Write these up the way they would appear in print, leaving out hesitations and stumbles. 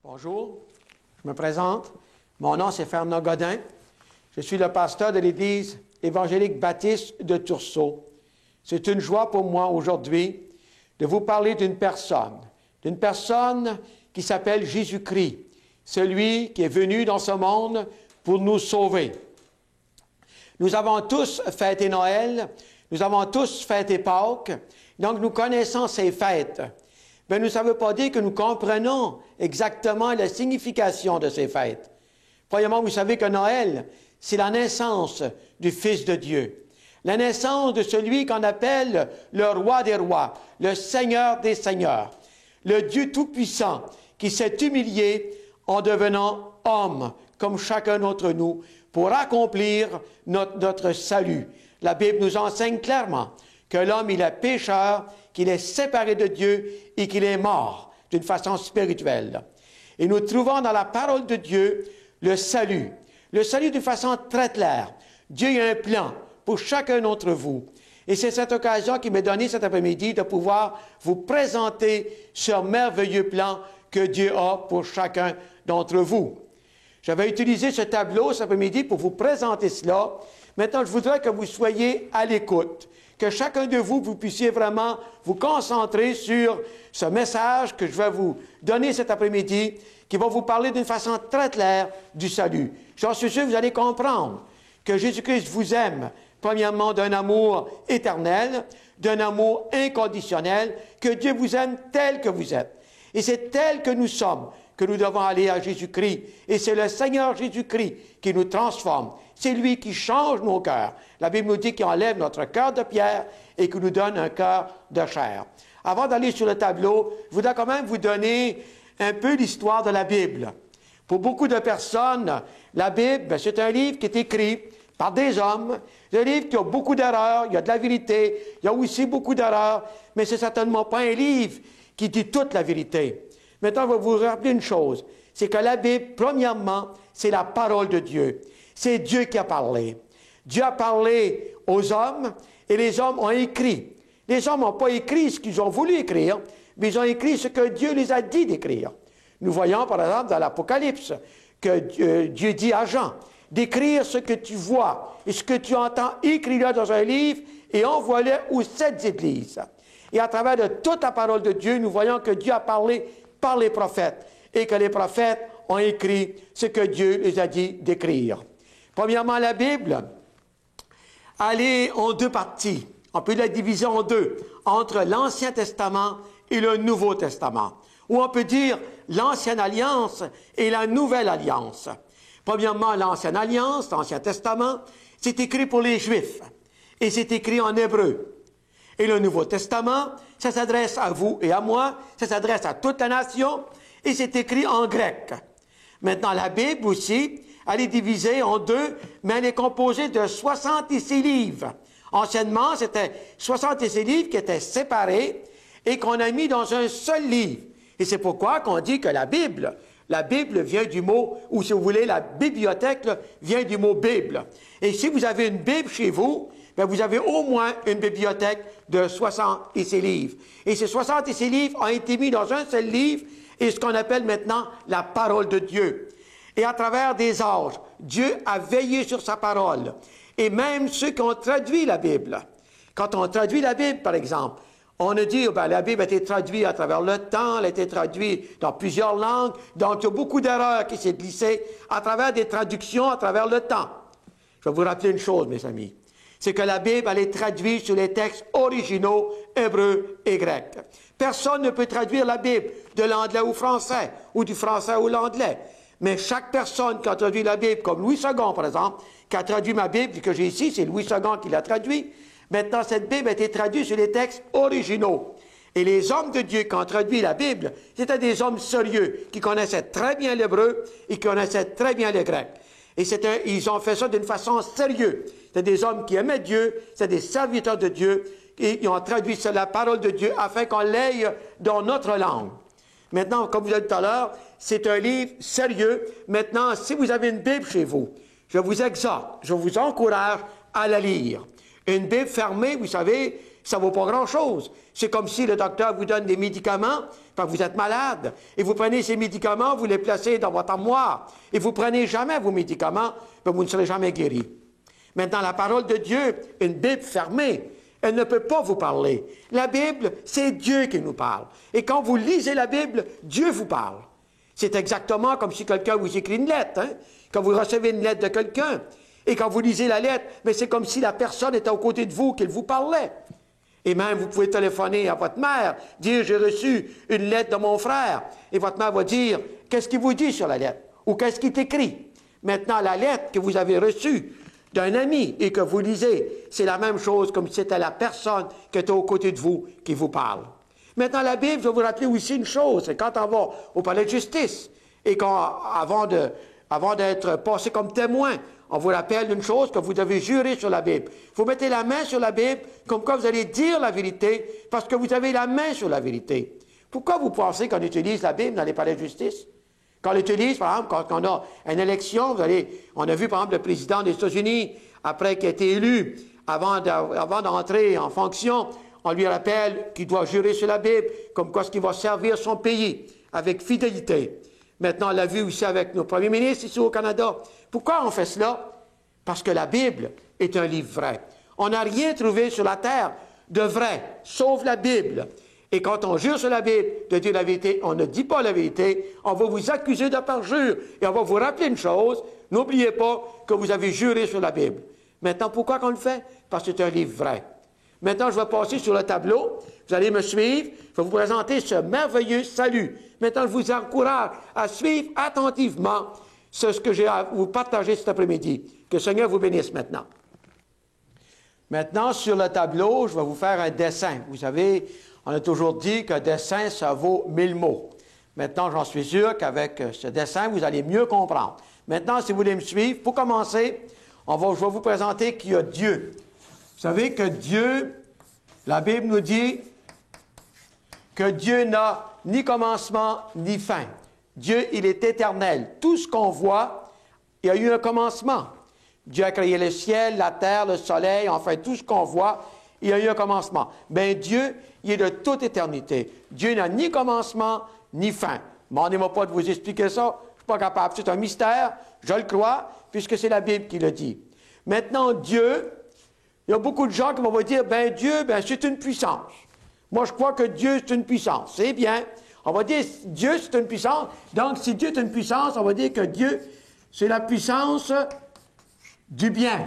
Bonjour, je me présente. Mon nom, c'est Fernand Godin. Je suis le pasteur de l'Église évangélique baptiste de Tursault. C'est une joie pour moi aujourd'hui de vous parler d'une personne qui s'appelle Jésus-Christ, celui qui est venu dans ce monde pour nous sauver. Nous avons tous fêté Noël, nous avons tous fêté Pâques, donc nous connaissons ces fêtes. Mais ça ne veut pas dire que nous comprenons exactement la signification de ces fêtes. Premièrement, vous savez que Noël, c'est la naissance du Fils de Dieu. La naissance de celui qu'on appelle le Roi des Rois, le Seigneur des Seigneurs, le Dieu Tout-Puissant qui s'est humilié en devenant homme, comme chacun d'entre nous, pour accomplir notre salut. La Bible nous enseigne clairement que l'homme, il est pécheur, qu'il est séparé de Dieu et qu'il est mort d'une façon spirituelle. Et nous trouvons dans la parole de Dieu le salut d'une façon très claire. Dieu a un plan pour chacun d'entre vous. Et c'est cette occasion qui m'est donnée cet après-midi de pouvoir vous présenter ce merveilleux plan que Dieu a pour chacun d'entre vous. J'avais utilisé ce tableau cet après-midi pour vous présenter cela. Maintenant, je voudrais que vous soyez à l'écoute, que chacun de vous, vous puissiez vraiment vous concentrer sur ce message que je vais vous donner cet après-midi, qui va vous parler d'une façon très claire du salut. J'en suis sûr que vous allez comprendre que Jésus-Christ vous aime, premièrement d'un amour éternel, d'un amour inconditionnel, que Dieu vous aime tel que vous êtes. Et c'est tel que nous sommes que nous devons aller à Jésus-Christ. Et c'est le Seigneur Jésus-Christ qui nous transforme. C'est lui qui change nos cœurs. La Bible nous dit qu'il enlève notre cœur de pierre et qu'il nous donne un cœur de chair. Avant d'aller sur le tableau, je voudrais quand même vous donner un peu l'histoire de la Bible. Pour beaucoup de personnes, la Bible, c'est un livre qui est écrit par des hommes. C'est un livre qui a beaucoup d'erreurs, il y a de la vérité, il y a aussi beaucoup d'erreurs, mais c'est certainement pas un livre qui dit toute la vérité. Maintenant, je vais vous rappeler une chose, c'est que la Bible, premièrement, c'est la parole de Dieu. C'est Dieu qui a parlé. Dieu a parlé aux hommes et les hommes ont écrit. Les hommes n'ont pas écrit ce qu'ils ont voulu écrire, mais ils ont écrit ce que Dieu les a dit d'écrire. Nous voyons, par exemple, dans l'Apocalypse, que Dieu dit à Jean d'écrire ce que tu vois et ce que tu entends, écris-le dans un livre et envoie-le aux 7 églises. Et à travers de toute la parole de Dieu, nous voyons que Dieu a parlé par les prophètes et que les prophètes ont écrit ce que Dieu les a dit d'écrire. Premièrement, la Bible, elle est en 2 parties. On peut la diviser en 2, entre l'Ancien Testament et le Nouveau Testament. Ou on peut dire l'Ancienne Alliance et la Nouvelle Alliance. Premièrement, l'Ancienne Alliance, l'Ancien Testament, c'est écrit pour les Juifs et c'est écrit en hébreu. Et le Nouveau Testament, ça s'adresse à vous et à moi, ça s'adresse à toute la nation et c'est écrit en grec. Maintenant, la Bible aussi, elle est divisée en 2, mais elle est composée de 66 livres. Anciennement, c'était 66 livres qui étaient séparés et qu'on a mis dans un seul livre. Et c'est pourquoi qu'on dit que la Bible vient du mot, ou si vous voulez, la bibliothèque vient du mot Bible. Et si vous avez une Bible chez vous, bien, vous avez au moins une bibliothèque de 66 livres. Et ces 66 livres ont été mis dans un seul livre, et ce qu'on appelle maintenant la parole de Dieu. Et à travers des âges, Dieu a veillé sur sa parole. Et même ceux qui ont traduit la Bible. Quand on traduit la Bible, par exemple, on a dit, ben, la Bible a été traduite à travers le temps, elle a été traduite dans plusieurs langues, donc il y a beaucoup d'erreurs qui s'est glissées à travers des traductions, à travers le temps. Je vais vous rappeler une chose, mes amis, c'est que la Bible, elle est traduite sur les textes originaux, hébreux et grecs. Personne ne peut traduire la Bible de l'anglais au français, ou du français au l'anglais. Mais chaque personne qui a traduit la Bible, comme Louis II, par exemple, qui a traduit ma Bible, que j'ai ici, c'est Louis II qui l'a traduit. Maintenant, cette Bible a été traduite sur les textes originaux. Et les hommes de Dieu qui ont traduit la Bible, c'était des hommes sérieux, qui connaissaient très bien l'hébreu et qui connaissaient très bien le grec. Et ils ont fait ça d'une façon sérieuse. C'est des hommes qui aimaient Dieu, c'est des serviteurs de Dieu, et ils ont traduit la parole de Dieu afin qu'on l'aille dans notre langue. Maintenant, comme vous avez dit tout à l'heure, c'est un livre sérieux. Maintenant, si vous avez une Bible chez vous, je vous exhorte, je vous encourage à la lire. Une Bible fermée, vous savez, ça ne vaut pas grand-chose. C'est comme si le docteur vous donne des médicaments, quand vous êtes malade, et vous prenez ces médicaments, vous les placez dans votre armoire, et vous ne prenez jamais vos médicaments, ben vous ne serez jamais guéri. Maintenant, la parole de Dieu, une Bible fermée, elle ne peut pas vous parler. La Bible, c'est Dieu qui nous parle. Et quand vous lisez la Bible, Dieu vous parle. C'est exactement comme si quelqu'un vous écrit une lettre. Hein? Quand vous recevez une lettre de quelqu'un, et quand vous lisez la lettre, mais c'est comme si la personne était aux côtés de vous, qu'elle vous parlait. Et même, vous pouvez téléphoner à votre mère, dire « J'ai reçu une lettre de mon frère ». Et votre mère va dire « Qu'est-ce qu'il vous dit sur la lettre? » Ou « Qu'est-ce qu'il t'écrit? » Maintenant, la lettre que vous avez reçue d'un ami et que vous lisez, c'est la même chose comme si c'était la personne qui était aux côtés de vous qui vous parle. Maintenant, la Bible, je vais vous rappeler aussi une chose, c'est quand on va au palais de justice et avant d'être passé comme témoin, on vous rappelle une chose, que vous devez jurer sur la Bible. Vous mettez la main sur la Bible, comme quoi vous allez dire la vérité, parce que vous avez la main sur la vérité. Pourquoi vous pensez qu'on utilise la Bible dans les palais de justice? Quand on l'utilise, par exemple, quand on a une élection, on a vu, par exemple, le président des États-Unis, après qu'il ait été élu, avant d'entrer en fonction, on lui rappelle qu'il doit jurer sur la Bible, comme quoi ce qu'il va servir son pays avec fidélité. Maintenant, on l'a vu aussi avec nos premiers ministres ici au Canada. Pourquoi on fait cela? Parce que la Bible est un livre vrai. On n'a rien trouvé sur la terre de vrai, sauf la Bible. Et quand on jure sur la Bible de dire la vérité, on ne dit pas la vérité, on va vous accuser de parjure. Et on va vous rappeler une chose, n'oubliez pas que vous avez juré sur la Bible. Maintenant, pourquoi on le fait? Parce que c'est un livre vrai. Maintenant, je vais passer sur le tableau. Vous allez me suivre. Je vais vous présenter ce merveilleux salut. Maintenant, je vous encourage à suivre attentivement ce que j'ai à vous partager cet après-midi. Que le Seigneur vous bénisse maintenant. Maintenant, sur le tableau, je vais vous faire un dessin. Vous savez, on a toujours dit qu'un dessin, ça vaut 1000 mots. Maintenant, j'en suis sûr qu'avec ce dessin, vous allez mieux comprendre. Maintenant, si vous voulez me suivre, pour commencer, je vais vous présenter qu'il y a Dieu. Vous savez que Dieu, la Bible nous dit que Dieu n'a ni commencement ni fin. Dieu, il est éternel. Tout ce qu'on voit, il y a eu un commencement. Dieu a créé le ciel, la terre, le soleil, enfin tout ce qu'on voit, il y a eu un commencement. Bien, Dieu, il est de toute éternité. Dieu n'a ni commencement ni fin. Demandez-moi pas de vous expliquer ça, je ne suis pas capable. C'est un mystère, je le crois, puisque c'est la Bible qui le dit. Maintenant, Dieu, il y a beaucoup de gens qui vont vous dire, ben Dieu, ben c'est une puissance. Moi, je crois que Dieu, c'est une puissance. C'est bien. On va dire, Dieu, c'est une puissance. Donc, si Dieu est une puissance, on va dire que Dieu, c'est la puissance du bien.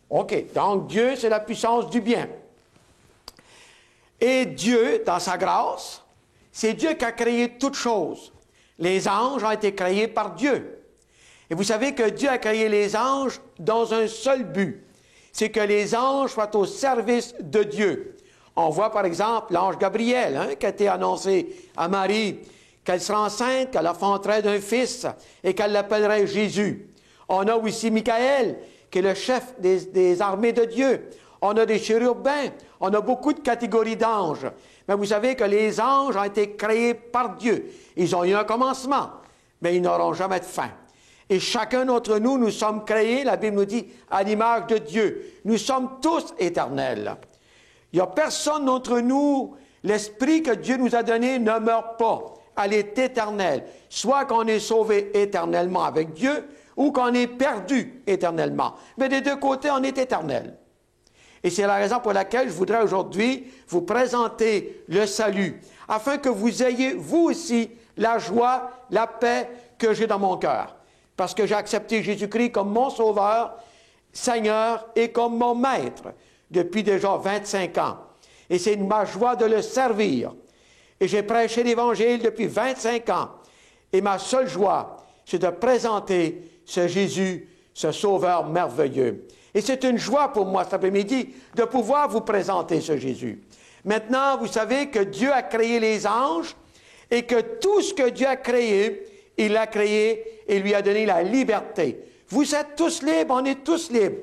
OK. Donc, Dieu, c'est la puissance du bien. Et Dieu, dans sa grâce, c'est Dieu qui a créé toutes choses. Les anges ont été créés par Dieu. Et vous savez que Dieu a créé les anges dans un seul but. C'est que les anges soient au service de Dieu. On voit par exemple l'ange Gabriel, qui a été annoncé à Marie, qu'elle sera enceinte, qu'elle enfanterait d'un fils et qu'elle l'appellerait Jésus. On a aussi Michaël, qui est le chef des armées de Dieu. On a des chérubins, on a beaucoup de catégories d'anges. Mais vous savez que les anges ont été créés par Dieu. Ils ont eu un commencement, mais ils n'auront jamais de fin. Et chacun d'entre nous, nous sommes créés, la Bible nous dit, à l'image de Dieu. Nous sommes tous éternels. Il n'y a personne d'entre nous, l'esprit que Dieu nous a donné ne meurt pas. Elle est éternelle. Soit qu'on est sauvé éternellement avec Dieu, ou qu'on est perdu éternellement. Mais des deux côtés, on est éternel. Et c'est la raison pour laquelle je voudrais aujourd'hui vous présenter le salut, afin que vous ayez, vous aussi, la joie, la paix que j'ai dans mon cœur. Parce que j'ai accepté Jésus-Christ comme mon Sauveur, Seigneur et comme mon Maître depuis déjà 25 ans. Et c'est ma joie de le servir. Et j'ai prêché l'Évangile depuis 25 ans. Et ma seule joie, c'est de présenter ce Jésus, ce Sauveur merveilleux. Et c'est une joie pour moi cet après-midi de pouvoir vous présenter ce Jésus. Maintenant, vous savez que Dieu a créé les anges et que tout ce que Dieu a créé, il l'a créé et lui a donné la liberté. Vous êtes tous libres, on est tous libres.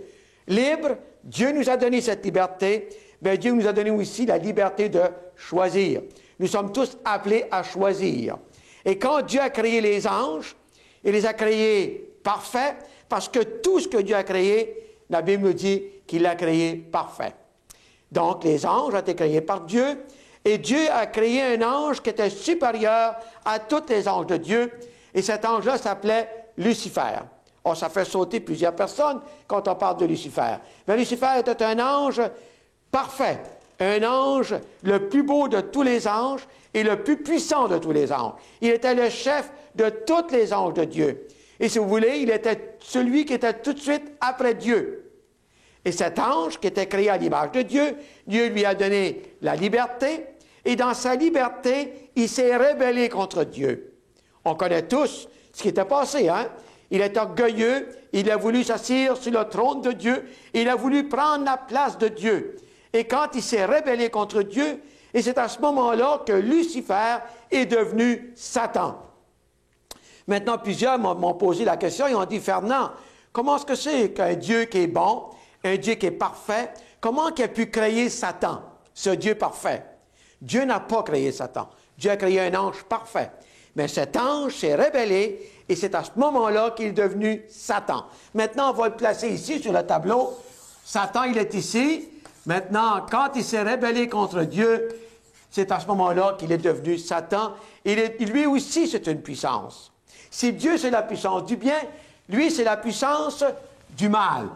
Libres, Dieu nous a donné cette liberté, mais Dieu nous a donné aussi la liberté de choisir. Nous sommes tous appelés à choisir. Et quand Dieu a créé les anges, il les a créés parfaits, parce que tout ce que Dieu a créé, la Bible nous dit qu'il l'a créé parfait. Donc, les anges ont été créés par Dieu, et Dieu a créé un ange qui était supérieur à tous les anges de Dieu, et cet ange-là s'appelait Lucifer. Oh, ça fait sauter plusieurs personnes quand on parle de Lucifer. Mais Lucifer était un ange parfait, un ange le plus beau de tous les anges et le plus puissant de tous les anges. Il était le chef de tous les anges de Dieu. Et si vous voulez, il était celui qui était tout de suite après Dieu. Et cet ange qui était créé à l'image de Dieu, Dieu lui a donné la liberté, et dans sa liberté, il s'est rébellé contre Dieu. On connaît tous ce qui était passé, hein? Il est orgueilleux, il a voulu s'asseoir sur le trône de Dieu, il a voulu prendre la place de Dieu. Et quand il s'est rébellé contre Dieu, et c'est à ce moment-là que Lucifer est devenu Satan. Maintenant, plusieurs m'ont posé la question, ils ont dit, Fernand, comment est-ce que c'est qu'un Dieu qui est bon, un Dieu qui est parfait, comment il a pu créer Satan, ce Dieu parfait? Dieu n'a pas créé Satan. Dieu a créé un ange parfait. Mais cet ange s'est rébellé et c'est à ce moment-là qu'il est devenu Satan. Maintenant, on va le placer ici sur le tableau. Satan, il est ici. Maintenant, quand il s'est rébellé contre Dieu, c'est à ce moment-là qu'il est devenu Satan. Lui aussi, c'est une puissance. Si Dieu, c'est la puissance du bien, lui, c'est la puissance du mal.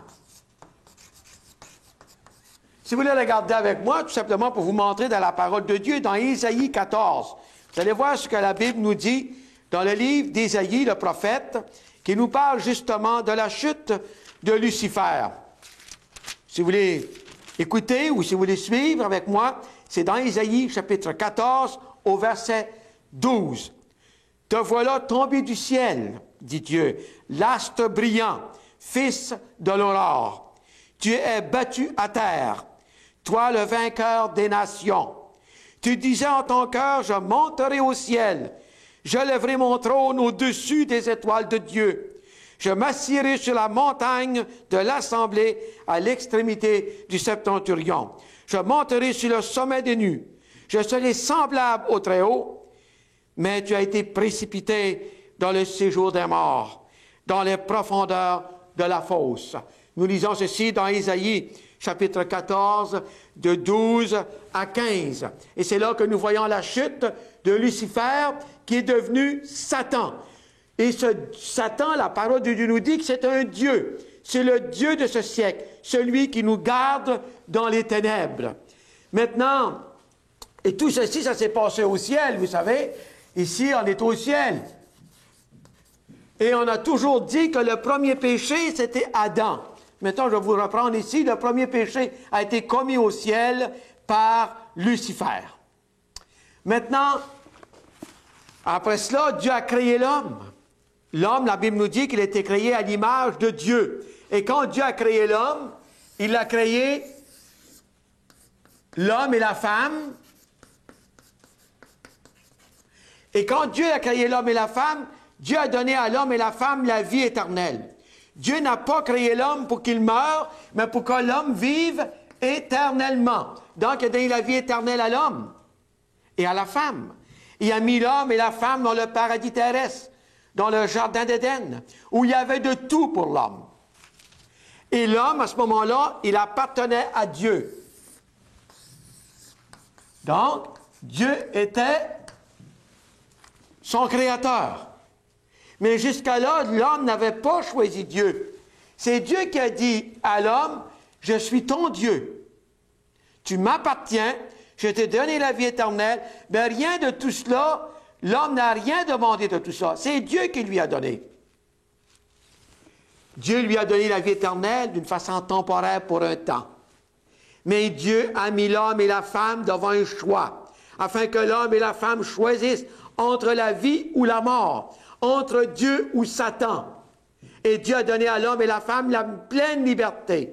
Si vous voulez regarder avec moi, tout simplement pour vous montrer dans la parole de Dieu, dans Isaïe 14, vous allez voir ce que la Bible nous dit dans le livre d'Isaïe, le prophète, qui nous parle justement de la chute de Lucifer. Si vous voulez écouter ou si vous voulez suivre avec moi, c'est dans Isaïe, chapitre 14, au verset 12. « Te voilà tombé du ciel, dit Dieu, l'astre brillant, fils de l'aurore. Tu es battu à terre, toi le vainqueur des nations. Tu disais en ton cœur, je monterai au ciel, je lèverai mon trône au-dessus des étoiles de Dieu. Je m'assierai sur la montagne de l'assemblée à l'extrémité du septentrion. Je monterai sur le sommet des nues. Je serai semblable au Très-Haut, mais tu as été précipité dans le séjour des morts, dans les profondeurs de la fosse. » Nous lisons ceci dans Isaïe, chapitre 14, de 12 à 15. Et c'est là que nous voyons la chute de Lucifer, qui est devenu Satan. Et ce Satan, la parole de Dieu nous dit que c'est un Dieu. C'est le Dieu de ce siècle, celui qui nous garde dans les ténèbres. Maintenant, et tout ceci, ça s'est passé au ciel, vous savez. Ici, on est au ciel. Et on a toujours dit que le premier péché, c'était Adam. Maintenant, je vais vous reprendre ici. Le premier péché a été commis au ciel par Lucifer. Maintenant, après cela, Dieu a créé l'homme. L'homme, la Bible nous dit qu'il a été créé à l'image de Dieu. Et quand Dieu a créé l'homme, il a créé l'homme et la femme. Et quand Dieu a créé l'homme et la femme, Dieu a donné à l'homme et la femme la vie éternelle. Dieu n'a pas créé l'homme pour qu'il meure, mais pour que l'homme vive éternellement. Donc, il a donné la vie éternelle à l'homme et à la femme. Il a mis l'homme et la femme dans le paradis terrestre, dans le jardin d'Éden, où il y avait de tout pour l'homme. Et l'homme, à ce moment-là, il appartenait à Dieu. Donc, Dieu était son créateur. Mais jusqu'à là, l'homme n'avait pas choisi Dieu. C'est Dieu qui a dit à l'homme, « Je suis ton Dieu. Tu m'appartiens, je t'ai donné la vie éternelle. » Mais rien de tout cela, l'homme n'a rien demandé de tout ça. C'est Dieu qui lui a donné. Dieu lui a donné la vie éternelle d'une façon temporaire pour un temps. Mais Dieu a mis l'homme et la femme devant un choix, afin que l'homme et la femme choisissent entre la vie ou la mort, entre Dieu ou Satan. Et Dieu a donné à l'homme et la femme la pleine liberté.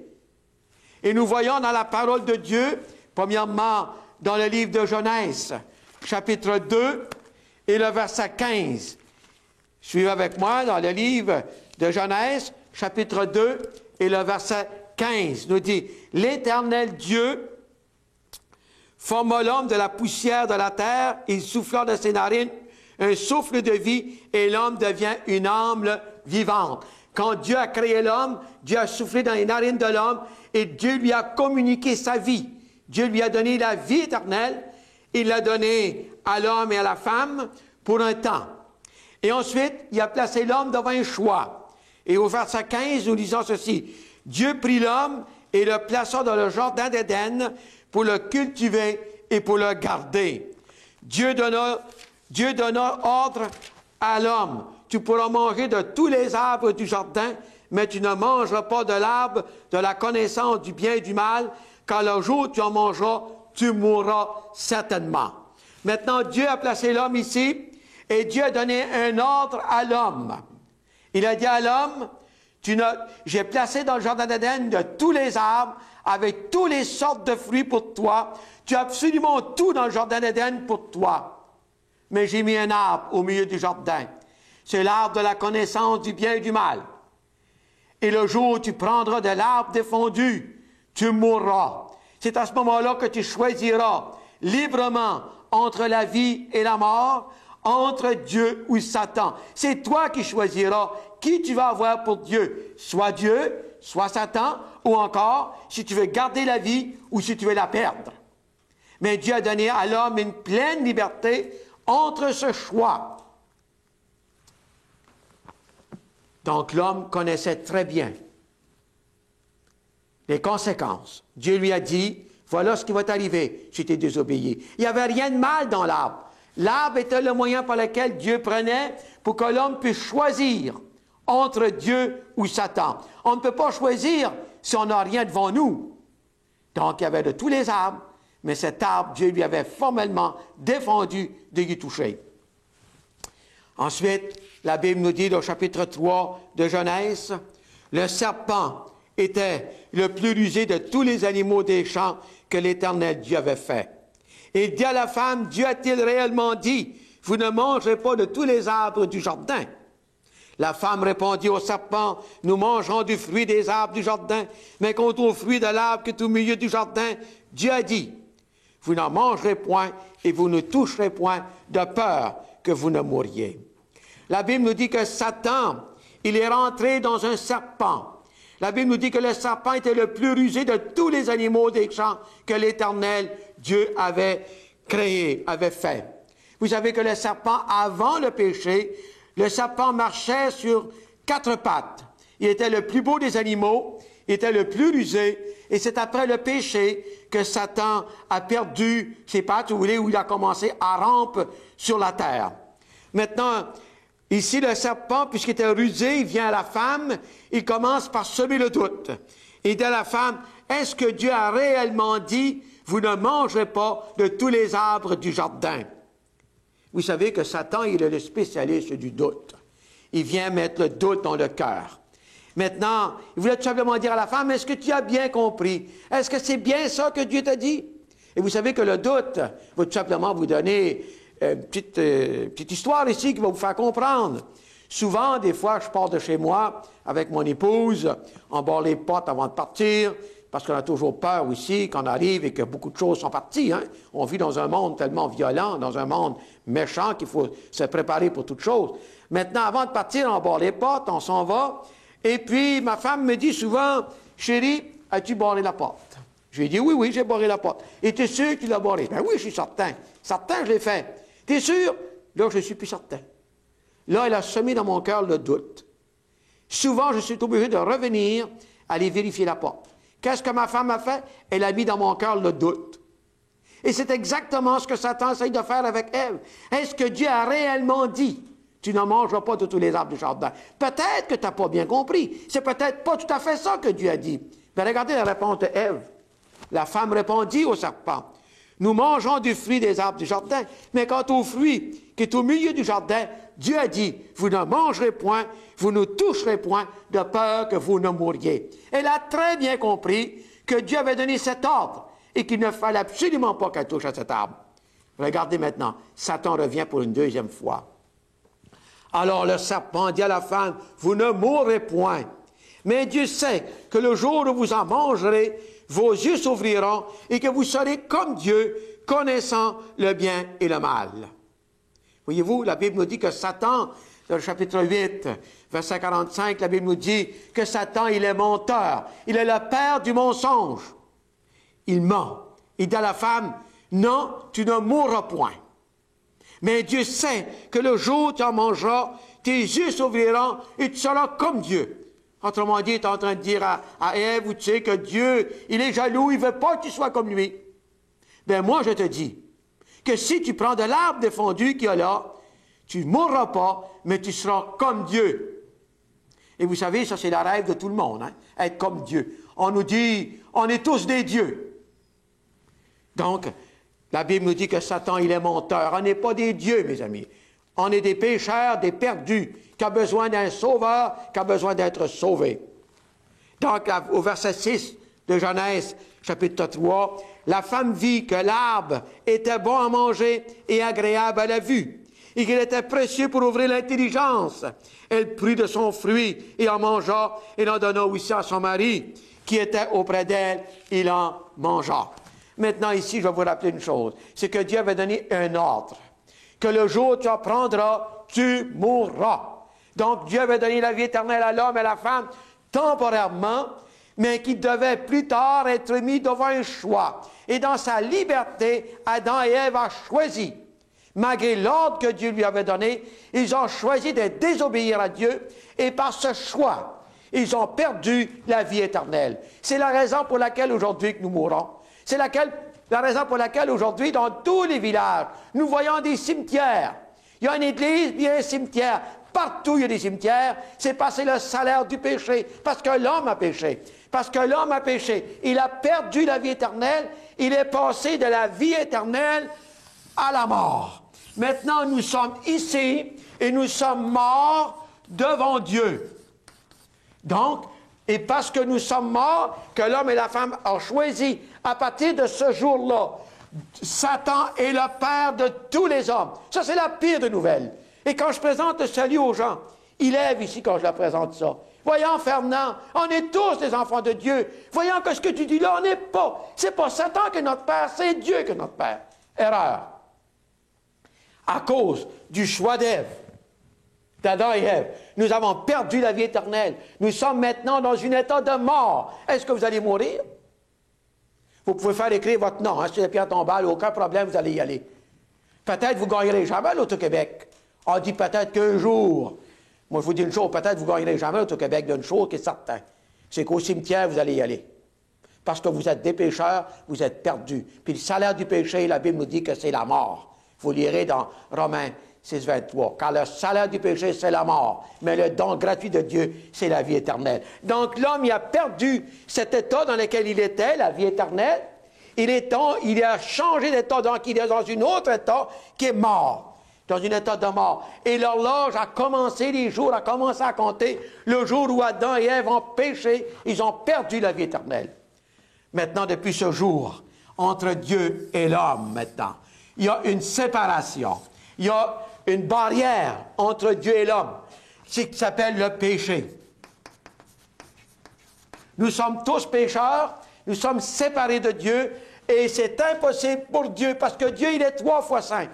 Et nous voyons dans la parole de Dieu, premièrement dans le livre de Genèse, chapitre 2 et le verset 15. Suivez avec moi dans le livre de Genèse, chapitre 2 et le verset 15. Nous dit, « L'Éternel Dieu forma l'homme de la poussière de la terre, il souffla de ses narines un souffle de vie, et l'homme devient une âme vivante. » Quand Dieu a créé l'homme, Dieu a soufflé dans les narines de l'homme, et Dieu lui a communiqué sa vie. Dieu lui a donné la vie éternelle. Il l'a donnée à l'homme et à la femme pour un temps. Et ensuite, il a placé l'homme devant un choix. Et au verset 15, nous lisons ceci. Dieu prit l'homme et le plaça dans le jardin d'Éden pour le cultiver et pour le garder. Dieu donna ordre à l'homme. Tu pourras manger de tous les arbres du jardin, mais tu ne mangeras pas de l'arbre de la connaissance du bien et du mal, car le jour où tu en mangeras, tu mourras certainement. Maintenant, Dieu a placé l'homme ici, et Dieu a donné un ordre à l'homme. Il a dit à l'homme, j'ai placé dans le jardin d'Éden de tous les arbres, avec toutes les sortes de fruits pour toi. Tu as absolument tout dans le jardin d'Éden pour toi. Mais j'ai mis un arbre au milieu du jardin. C'est l'arbre de la connaissance du bien et du mal. Et le jour où tu prendras de l'arbre défendu, tu mourras. C'est à ce moment-là que tu choisiras librement entre la vie et la mort, entre Dieu ou Satan. C'est toi qui choisiras qui tu vas avoir pour Dieu. Soit Dieu, soit Satan, ou encore si tu veux garder la vie ou si tu veux la perdre. Mais Dieu a donné à l'homme une pleine liberté entre ce choix. Donc l'homme connaissait très bien les conséquences. Dieu lui a dit, voilà ce qui va t'arriver si tu es désobéi. Il n'y avait rien de mal dans l'arbre. L'arbre était le moyen par lequel Dieu prenait pour que l'homme puisse choisir entre Dieu ou Satan. On ne peut pas choisir si on n'a rien devant nous. Donc il y avait de tous les arbres, mais cet arbre, Dieu lui avait formellement défendu de y toucher. Ensuite, la Bible nous dit, au chapitre 3 de Genèse, le serpent était le plus rusé de tous les animaux des champs que l'Éternel Dieu avait fait. Et il dit à la femme, Dieu a-t-il réellement dit, vous ne mangerez pas de tous les arbres du jardin? La femme répondit au serpent, nous mangerons du fruit des arbres du jardin, mais quant au fruit de l'arbre qui est au milieu du jardin, Dieu a dit, vous n'en mangerez point et vous ne toucherez point de peur que vous ne mouriez. La Bible nous dit que Satan, il est rentré dans un serpent. La Bible nous dit que le serpent était le plus rusé de tous les animaux des champs que l'Éternel Dieu avait créé, avait fait. Vous savez que le serpent, avant le péché, le serpent marchait sur 4 pattes. Il était le plus beau des animaux, il était le plus rusé, et c'est après le péché que Satan a perdu ses pattes, vous voulez, où il a commencé à ramper sur la terre. Maintenant, ici, le serpent, puisqu'il était rusé, il vient à la femme, il commence par semer le doute. Il dit à la femme, est-ce que Dieu a réellement dit, vous ne mangerez pas de tous les arbres du jardin? Vous savez que Satan, il est le spécialiste du doute. Il vient mettre le doute dans le cœur. Maintenant, il voulait tout simplement dire à la femme, est-ce que tu as bien compris? Est-ce que c'est bien ça que Dieu t'a dit? Et vous savez que le doute va tout simplement vous donner une petite histoire ici qui va vous faire comprendre. Souvent, des fois, je pars de chez moi avec mon épouse, on barre les portes avant de partir, parce qu'on a toujours peur ici, qu'on arrive et que beaucoup de choses sont parties. Hein? On vit dans un monde tellement violent, dans un monde méchant qu'il faut se préparer pour toutes choses. Maintenant, avant de partir, on barre les portes, on s'en va, et puis ma femme me dit souvent, « Chérie, as-tu barré la porte? » Je lui ai dit, « Oui, j'ai barré la porte. »« Et tu es sûr que tu l'as barré? »« Ben oui, je suis certain. Certain, je l'ai fait. »« T'es sûr? » Là, je ne suis plus certain. Là, elle a semé dans mon cœur le doute. Souvent, je suis obligé de revenir, aller vérifier la porte. Qu'est-ce que ma femme a fait? Elle a mis dans mon cœur le doute. Et c'est exactement ce que Satan essaye de faire avec Ève. Est-ce que Dieu a réellement dit, tu ne mangeras pas de tous les arbres du jardin? Peut-être que tu n'as pas bien compris. C'est peut-être pas tout à fait ça que Dieu a dit. Mais regardez la réponse de Ève. La femme répondit au serpent, nous mangeons du fruit des arbres du jardin, mais quant au fruit qui est au milieu du jardin, Dieu a dit, vous ne mangerez point, vous ne toucherez point, de peur que vous ne mouriez. Elle a très bien compris que Dieu avait donné cet ordre et qu'il ne fallait absolument pas qu'elle touche à cet arbre. Regardez maintenant, Satan revient pour une deuxième fois. Alors le serpent dit à la femme, vous ne mourrez point. Mais Dieu sait que le jour où vous en mangerez, vos yeux s'ouvriront et que vous serez comme Dieu, connaissant le bien et le mal. Voyez-vous, la Bible nous dit que Satan, dans le chapitre 8, verset 45, la Bible nous dit que Satan, il est menteur. Il est le père du mensonge. Il ment. Il dit à la femme, non, tu ne mourras point. Mais Dieu sait que le jour où tu en mangeras, tes yeux s'ouvriront et tu seras comme Dieu. Autrement dit, il est en train de dire à Ève, tu sais que Dieu, il est jaloux, il ne veut pas que tu sois comme lui. Bien, moi, je te dis que si tu prends de l'arbre défendu qu'il y a là, tu ne mourras pas, mais tu seras comme Dieu. Et vous savez, ça c'est le rêve de tout le monde, hein, être comme Dieu. On nous dit, on est tous des dieux. Donc, la Bible nous dit que Satan, il est menteur. On n'est pas des dieux, mes amis. On est des pécheurs, des perdus, qui ont besoin d'un sauveur, qui ont besoin d'être sauvés. Donc, au verset 6 de Genèse, chapitre 3, la femme vit que l'arbre était bon à manger et agréable à la vue, et qu'il était précieux pour ouvrir l'intelligence. Elle prit de son fruit et en mangea, et en donna aussi à son mari, qui était auprès d'elle, il en mangea. Maintenant, ici, je vais vous rappeler une chose, c'est que Dieu avait donné un ordre, que le jour où tu en prendras, tu mourras. Donc, Dieu avait donné la vie éternelle à l'homme et à la femme temporairement, mais qui devait plus tard être mis devant un choix. Et dans sa liberté, Adam et Ève ont choisi. Malgré l'ordre que Dieu lui avait donné, ils ont choisi de désobéir à Dieu, et par ce choix, ils ont perdu la vie éternelle. C'est la raison pour laquelle aujourd'hui que nous mourons. C'est la raison pour laquelle aujourd'hui, dans tous les villages, nous voyons des cimetières. Il y a une église, il y a un cimetière. Partout, il y a des cimetières. C'est parce que c'est le salaire du péché. Parce que l'homme a péché. Parce que l'homme a péché. Il a perdu la vie éternelle. Il est passé de la vie éternelle à la mort. Maintenant, nous sommes ici et nous sommes morts devant Dieu. Donc, et parce que nous sommes morts, que l'homme et la femme ont choisi, à partir de ce jour-là, Satan est le père de tous les hommes. Ça, c'est la pire des nouvelles. Et quand je présente le salut aux gens, il lève ici quand je leur présente ça. Voyons, Fernand, on est tous des enfants de Dieu. Voyons que ce que tu dis là, on n'est pas. C'est pas Satan qui est notre père, c'est Dieu qui est notre père. Erreur. À cause du choix d'Ève, d'Adam et Ève, nous avons perdu la vie éternelle. Nous sommes maintenant dans un état de mort. Est-ce que vous allez mourir? Vous pouvez faire écrire votre nom, hein, sur les pierres tombales, aucun problème, vous allez y aller. Peut-être vous ne gagnerez jamais à l'Auto-Québec. On dit peut-être qu'un jour. Moi, je vous dis une chose, peut-être vous ne gagnerez jamais à l'Auto-Québec d'une chose qui est certaine. C'est qu'au cimetière, vous allez y aller. Parce que vous êtes des pécheurs, vous êtes perdus. Puis le salaire du péché, la Bible nous dit que c'est la mort. Vous lirez dans Romains 6, 23. Car le salaire du péché, c'est la mort. Mais le don gratuit de Dieu, c'est la vie éternelle. Donc l'homme, il a perdu cet état dans lequel il était, la vie éternelle. Il a changé d'état, donc il est dans un autre état qui est mort. Dans un état de mort. Et l'horloge a commencé, les jours a commencé à compter, le jour où Adam et Ève ont péché, ils ont perdu la vie éternelle. Maintenant, depuis ce jour, entre Dieu et l'homme, maintenant, il y a une séparation. Il y a une barrière entre Dieu et l'homme, qui s'appelle le péché. Nous sommes tous pécheurs, nous sommes séparés de Dieu, et c'est impossible pour Dieu, parce que Dieu, il est 3 fois saint.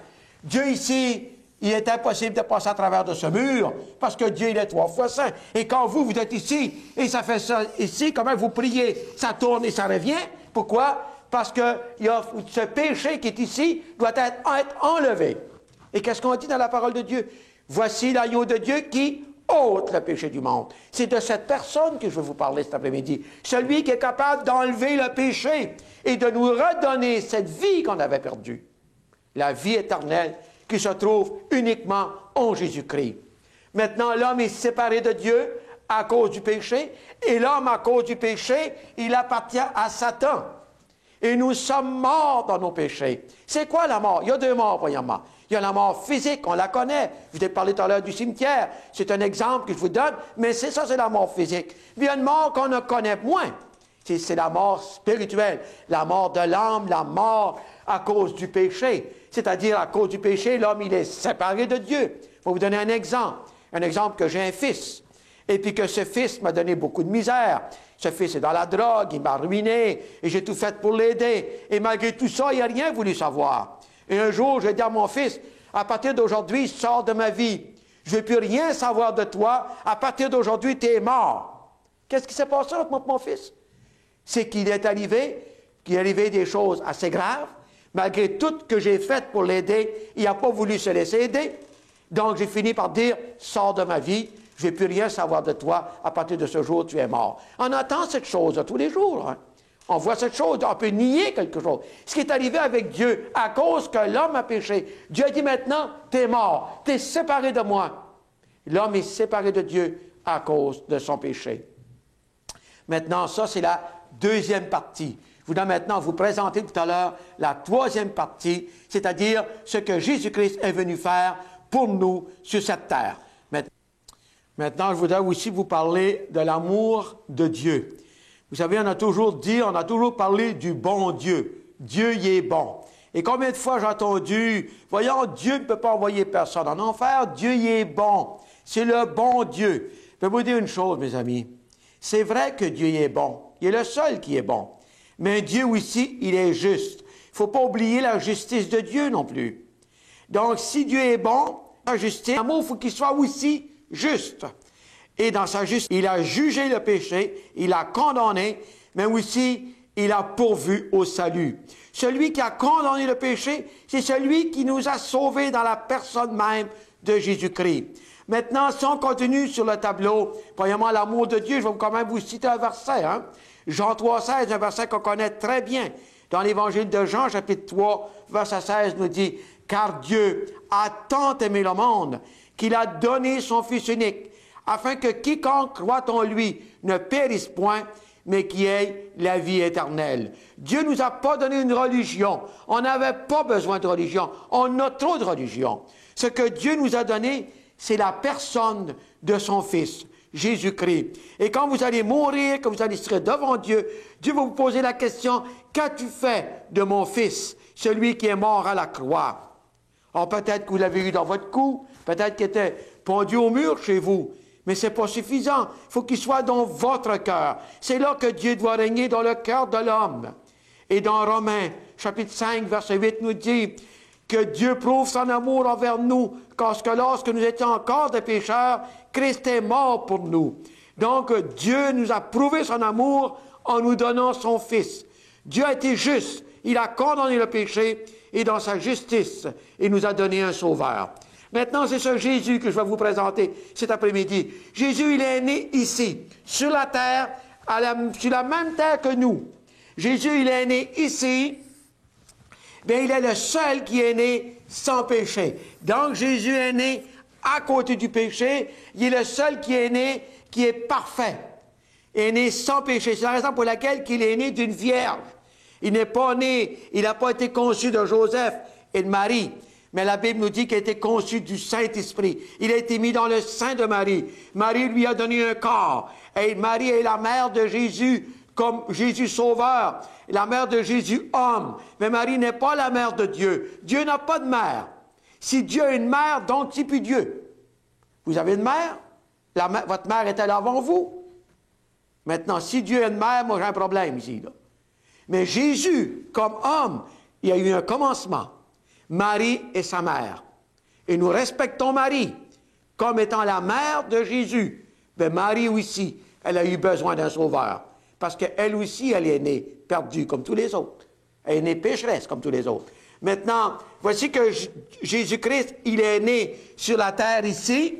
Dieu ici, il est impossible de passer à travers de ce mur, parce que Dieu, il est 3 fois saint. Et quand vous êtes ici, et ça fait ça ici, comment vous priez, ça tourne et ça revient. Pourquoi? Parce que ce péché qui est ici doit être enlevé. Et qu'est-ce qu'on dit dans la parole de Dieu? Voici l'agneau de Dieu qui ôte le péché du monde. C'est de cette personne que je veux vous parler cet après-midi. Celui qui est capable d'enlever le péché et de nous redonner cette vie qu'on avait perdue. La vie éternelle qui se trouve uniquement en Jésus-Christ. Maintenant, l'homme est séparé de Dieu à cause du péché, et l'homme, à cause du péché, il appartient à Satan. Et nous sommes morts dans nos péchés. C'est quoi la mort? Il y a 2 morts, premièrement. Il y a la mort physique, on la connaît. Je vous ai parlé tout à l'heure du cimetière. C'est un exemple que je vous donne, mais c'est ça, c'est la mort physique. Puis il y a une mort qu'on ne connaît moins. C'est la mort spirituelle, la mort de l'âme, la mort à cause du péché. C'est-à-dire, à cause du péché, l'homme, il est séparé de Dieu. Je vais vous donner un exemple. Un exemple que j'ai un fils. Et puis que ce fils m'a donné beaucoup de misère. Ce fils est dans la drogue, il m'a ruiné, et j'ai tout fait pour l'aider. Et malgré tout ça, il n'a rien voulu savoir. Et un jour, j'ai dit à mon fils, à partir d'aujourd'hui, sors de ma vie. Je ne veux plus rien savoir de toi. À partir d'aujourd'hui, tu es mort. Qu'est-ce qui s'est passé avec mon fils? C'est qu'il est arrivé, qu'il est arrivé des choses assez graves. Malgré tout ce que j'ai fait pour l'aider, il n'a pas voulu se laisser aider. Donc, j'ai fini par dire, sors de ma vie, je ne vais plus rien savoir de toi, à partir de ce jour, tu es mort. On entend cette chose tous les jours. Hein? On voit cette chose, on peut nier quelque chose. Ce qui est arrivé avec Dieu, à cause que l'homme a péché, Dieu a dit maintenant, tu es mort, tu es séparé de moi. L'homme est séparé de Dieu à cause de son péché. Maintenant, ça, c'est la deuxième partie. Je voudrais maintenant vous présenter tout à l'heure la troisième partie, c'est-à-dire ce que Jésus-Christ est venu faire pour nous sur cette terre. Maintenant, je voudrais aussi vous parler de l'amour de Dieu. Vous savez, on a toujours parlé du bon Dieu. Dieu y est bon. Et combien de fois j'ai entendu, voyons, Dieu ne peut pas envoyer personne en enfer, Dieu y est bon. C'est le bon Dieu. Je vais vous dire une chose, mes amis. C'est vrai que Dieu y est bon. Il est le seul qui est bon. Mais Dieu aussi, il est juste. Il ne faut pas oublier la justice de Dieu non plus. Donc, si Dieu est bon, la justice, l'amour, il faut qu'il soit aussi juste. Et dans sa justice, il a jugé le péché, il a condamné, mais aussi, il a pourvu au salut. Celui qui a condamné le péché, c'est celui qui nous a sauvés dans la personne même de Jésus-Christ. Maintenant, si on continue sur le tableau, premièrement, l'amour de Dieu, je vais quand même vous citer un verset, hein? Jean 3,16, un verset qu'on connaît très bien. Dans l'Évangile de Jean, chapitre 3, verset 16, nous dit « Car Dieu a tant aimé le monde qu'il a donné son Fils unique, afin que quiconque croit en lui ne périsse point, mais qui ait la vie éternelle. » Dieu ne nous a pas donné une religion. On n'avait pas besoin de religion. On a trop de religion. Ce que Dieu nous a donné, c'est la personne de son Fils, Jésus-Christ. Et quand vous allez mourir, que vous allez serez devant Dieu, Dieu va vous poser la question, « Qu'as-tu fait de mon Fils, celui qui est mort à la croix? » Alors peut-être que vous l'avez eu dans votre cou, peut-être qu'il était pendu au mur chez vous, mais ce n'est pas suffisant. Il faut qu'il soit dans votre cœur. C'est là que Dieu doit régner dans le cœur de l'homme. Et dans Romains, chapitre 5, verset 8, nous dit que Dieu prouve son amour envers nous, parce que lorsque nous étions encore des pécheurs, Christ est mort pour nous. Donc, Dieu nous a prouvé son amour en nous donnant son Fils. Dieu a été juste. Il a condamné le péché et dans sa justice, il nous a donné un sauveur. Maintenant, c'est ce Jésus que je vais vous présenter cet après-midi. Jésus, il est né ici, sur la terre, sur la même terre que nous. Jésus, il est né ici. Bien, il est le seul qui est né sans péché. Donc, Jésus est né à côté du péché. Il est le seul qui est né, qui est parfait. Il est né sans péché. C'est la raison pour laquelle il est né d'une vierge. Il n'est pas né, il n'a pas été conçu de Joseph et de Marie. Mais la Bible nous dit qu'il a été conçu du Saint-Esprit. Il a été mis dans le sein de Marie. Marie lui a donné un corps. Et Marie est la mère de Jésus, comme Jésus sauveur, la mère de Jésus homme. Mais Marie n'est pas la mère de Dieu. Dieu n'a pas de mère. Si Dieu a une mère, donc c'est plus Dieu. Vous avez une mère? Votre mère était là avant vous. Maintenant, si Dieu a une mère, moi j'ai un problème ici. Là. Mais Jésus, comme homme, il y a eu un commencement. Marie est sa mère. Et nous respectons Marie comme étant la mère de Jésus. Mais Marie aussi, elle a eu besoin d'un sauveur. Parce qu'elle aussi, elle est née perdue comme tous les autres. Elle est née pécheresse comme tous les autres. Maintenant, voici que Jésus-Christ, il est né sur la terre ici,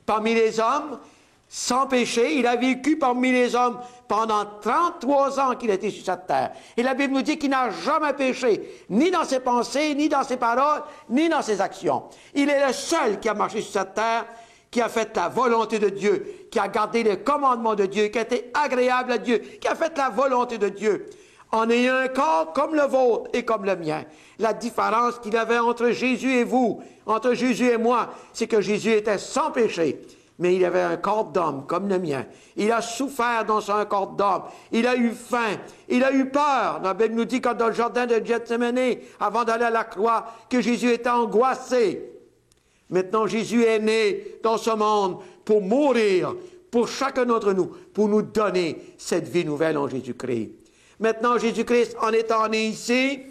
parmi les hommes, sans péché. Il a vécu parmi les hommes pendant 33 ans qu'il était sur cette terre. Et la Bible nous dit qu'il n'a jamais péché, ni dans ses pensées, ni dans ses paroles, ni dans ses actions. Il est le seul qui a marché sur cette terre, qui a fait la volonté de Dieu, qui a gardé les commandements de Dieu, qui a été agréable à Dieu, qui a fait la volonté de Dieu, en ayant un corps comme le vôtre et comme le mien. La différence qu'il avait entre Jésus et vous, entre Jésus et moi, c'est que Jésus était sans péché. Mais il avait un corps d'homme comme le mien. Il a souffert dans son corps d'homme. Il a eu faim. Il a eu peur. La Bible nous dit, quand dans le jardin de Gethsémani, avant d'aller à la croix, que Jésus était angoissé. Maintenant, Jésus est né dans ce monde pour mourir pour chacun d'entre nous, pour nous donner cette vie nouvelle en Jésus-Christ. Maintenant, Jésus-Christ, en étant né ici,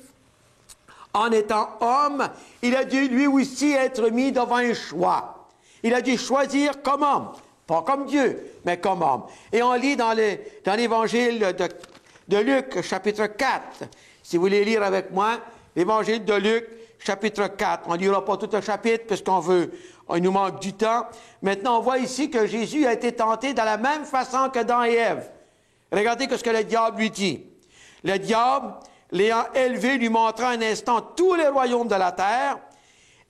en étant homme, il a dû lui aussi être mis devant un choix. Il a dû choisir comme homme, pas comme Dieu, mais comme homme. Et on lit dans l'Évangile de Luc, chapitre 4. Si vous voulez lire avec moi, l'Évangile de Luc, chapitre 4. On ne lira pas tout le chapitre parce il nous manque du temps. Maintenant, on voit ici que Jésus a été tenté de la même façon que Adam et Ève. Regardez ce que le diable lui dit. Le diable, l'ayant élevé, lui montra un instant tous les royaumes de la terre.